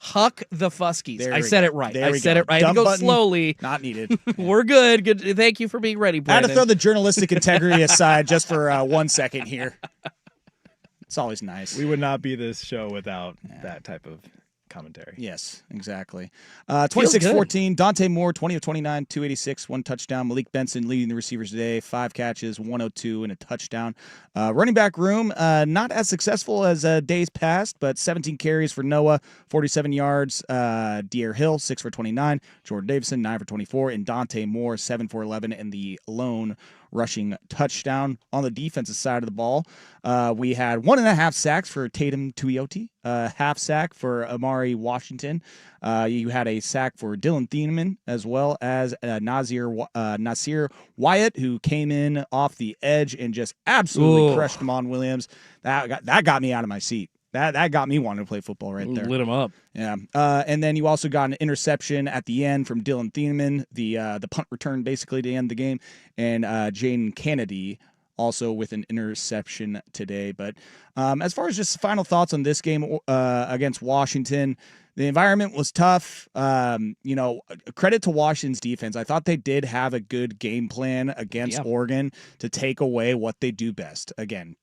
Huck the Fuskies. There I we said go. it right. There I we said go. it right. Dumb Go button, slowly. Not needed. We're good. Good. Thank you for being ready, I had Brandon. to throw the journalistic integrity aside just for 1 second here. It's always nice. We would not be this show without that type of commentary. Yes, exactly. 26-14, Dante Moore, 20 of 29, 286, 1 touchdown. Malik Benson leading the receivers today, 5 catches, 102, and a touchdown. Running back room, not as successful as days past, but 17 carries for Noah, 47 yards. De'Aaron Hill, 6 for 29. Jordan Davison, 9 for 24. And Dante Moore, 7 for 11, and the lone rushing touchdown. On the defensive side of the ball, we had 1.5 sacks for Tatum Tuioti, half sack for Amari Washington. You had a sack for Dylan Thieneman, as well as Nasir Wyatt, who came in off the edge and just absolutely crushed Damon Williams. That got me out of my seat. That got me wanting to play football right there. Lit him up. Yeah. And then you also got an interception at the end from Dylan Thieneman, the punt return basically to end the game, and Jaden Kennedy also with an interception today. But as far as just final thoughts on this game against Washington, the environment was tough. Credit to Washington's defense. I thought they did have a good game plan against Oregon to take away what they do best. Again,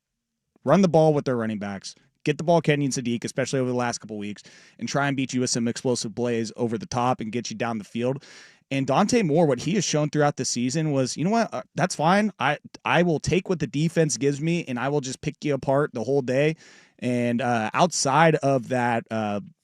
run the ball with their running backs. Get the ball Kenyon Sadiq, especially over the last couple weeks, and try and beat you with some explosive plays over the top and get you down the field. And Dante Moore, what he has shown throughout the season was, you know what, that's fine. I will take what the defense gives me, and I will just pick you apart the whole day. And outside of that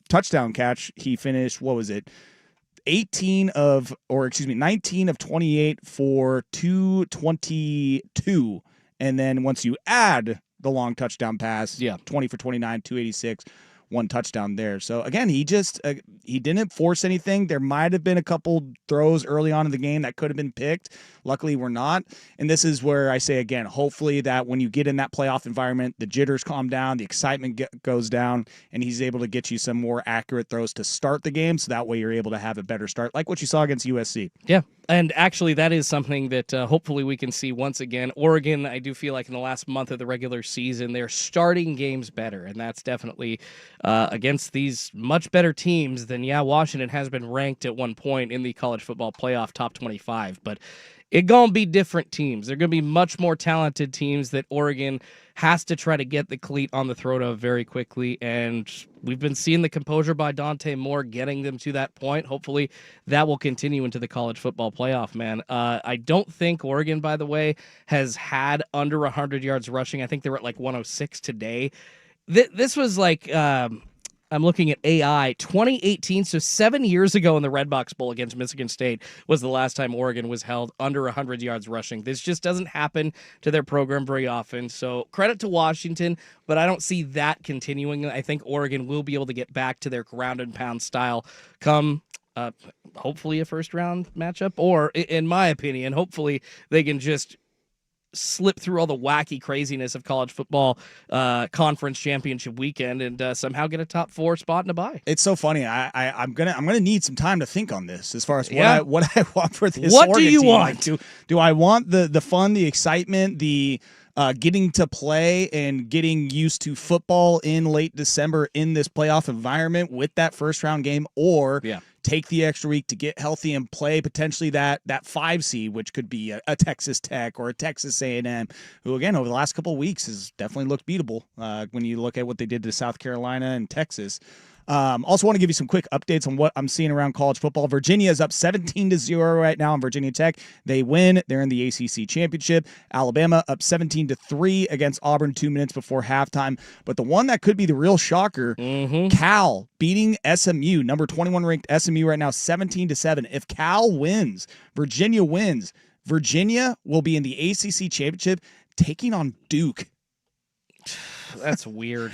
touchdown catch, he finished, 19 of 28 for 222. And then once you add the long touchdown pass, 20 for 29, 286, 1 touchdown there. So again, he just he didn't force anything. There might have been a couple throws early on in the game that could have been picked. Luckily, we're not. And this is where I say again, hopefully that when you get in that playoff environment, the jitters calm down, the excitement goes down, and he's able to get you some more accurate throws to start the game. So that way you're able to have a better start, like what you saw against USC. Yeah. And actually, that is something that hopefully we can see once again. Oregon, I do feel like in the last month of the regular season, they're starting games better. And that's definitely against these much better teams than, Washington has been ranked at one point in the college football playoff top 25. But it's going to be different teams. They're going to be much more talented teams that Oregon has to try to get the cleat on the throat of very quickly. And we've been seeing the composure by Dante Moore getting them to that point. Hopefully that will continue into the college football playoff, man. I don't think Oregon, by the way, has had under 100 yards rushing. I think they were at like 106 today. This was like... I'm looking at AI, 2018, so 7 years ago in the Redbox Bowl against Michigan State was the last time Oregon was held under 100 yards rushing. This just doesn't happen to their program very often, so credit to Washington, but I don't see that continuing. I think Oregon will be able to get back to their ground and pound style come hopefully a first-round matchup, or, in my opinion, hopefully they can just slip through all the wacky craziness of college football conference championship weekend and somehow get a top 4 spot in a bye. It's so funny. I'm gonna need some time to think on this as far as what I want for this. What Oregon do you team. want? Like, do I want the fun, the excitement, the getting to play and getting used to football in late December in this playoff environment with that first round game, or take the extra week to get healthy and play potentially that 5 seed, which could be a Texas Tech or a Texas A&M, who again over the last couple of weeks has definitely looked beatable when you look at what they did to South Carolina and Texas. Also want to give you some quick updates on what I'm seeing around college football. Virginia is up 17-0 right now on Virginia Tech. They win. They're in the ACC championship. Alabama up 17-3 against Auburn 2 minutes before halftime. But the one that could be the real shocker, Cal beating SMU, number 21 ranked SMU right now, 17-7. If Cal wins, Virginia wins, Virginia will be in the ACC championship taking on Duke. That's weird.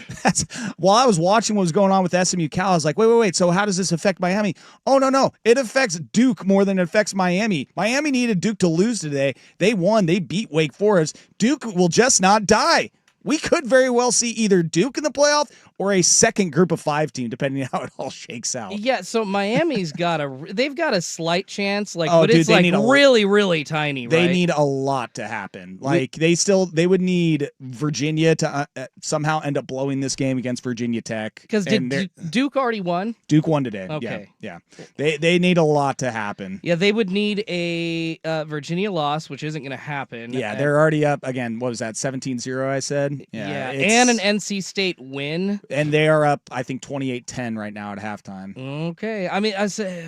While I was watching what was going on with SMU Cal, I was like, wait. So how does this affect Miami? Oh, no. It affects Duke more than it affects Miami. Miami needed Duke to lose today. They won. They beat Wake Forest. Duke will just not die. We could very well see either Duke in the playoff or a second group of 5 team, depending on how it all shakes out. Yeah, so Miami's they've got a slight chance, but dude, it's really, really tiny, right? They need a lot to happen. They would need Virginia to somehow end up blowing this game against Virginia Tech. Because did Duke already won? Duke won today. Okay. Yeah. They need a lot to happen. Yeah, they would need a Virginia loss, which isn't going to happen. Yeah, they're already up again. What was that? 17-0, I said. Yeah, and an NC State win. And they are up, I think, 28-10 right now at halftime. Okay. I mean, I say,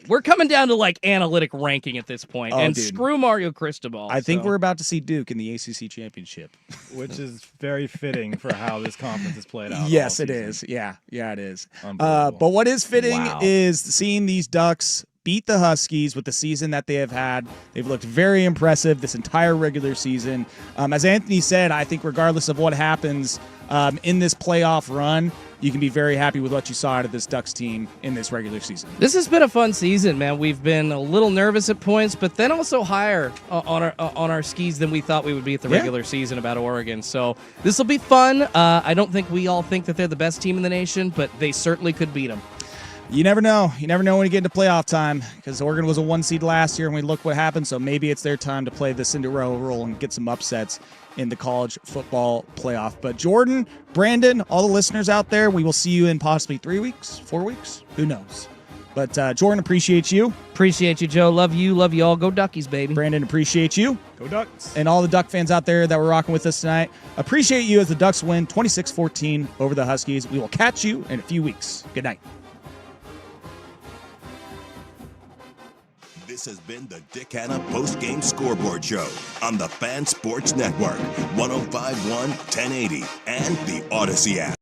we're coming down to analytic ranking at this point. And dude. Screw Mario Cristobal. I think we're about to see Duke in the ACC championship. Which is very fitting for how this conference is played out. Yes, it is. Yeah, it is. But what is fitting is seeing these Ducks beat the Huskies with the season that they have had. They've looked very impressive this entire regular season. As Anthony said, I think regardless of what happens in this playoff run, you can be very happy with what you saw out of this Ducks team in this regular season. This has been a fun season, man. We've been a little nervous at points, but then also higher on our skis than we thought we would be at the regular season about Oregon. So this will be fun. I don't think we all think that they're the best team in the nation, but they certainly could beat them. You never know. You never know when you get into playoff time, because Oregon was a 1 seed last year, and we look what happened. So maybe it's their time to play the Cinderella role and get some upsets in the college football playoff. But Jordan, Brandon, all the listeners out there, we will see you in possibly 3 weeks, 4 weeks. Who knows? But Jordan, appreciate you. Appreciate you, Joe. Love you. Love you all. Go Duckies, baby. Brandon, appreciate you. Go Ducks. And all the Duck fans out there that were rocking with us tonight, appreciate you as the Ducks win 26-14 over the Huskies. We will catch you in a few weeks. Good night. This has been the Dick Hanna Postgame Scoreboard Show on the Fan Sports Network, 105.1, 1080, and the Odyssey app.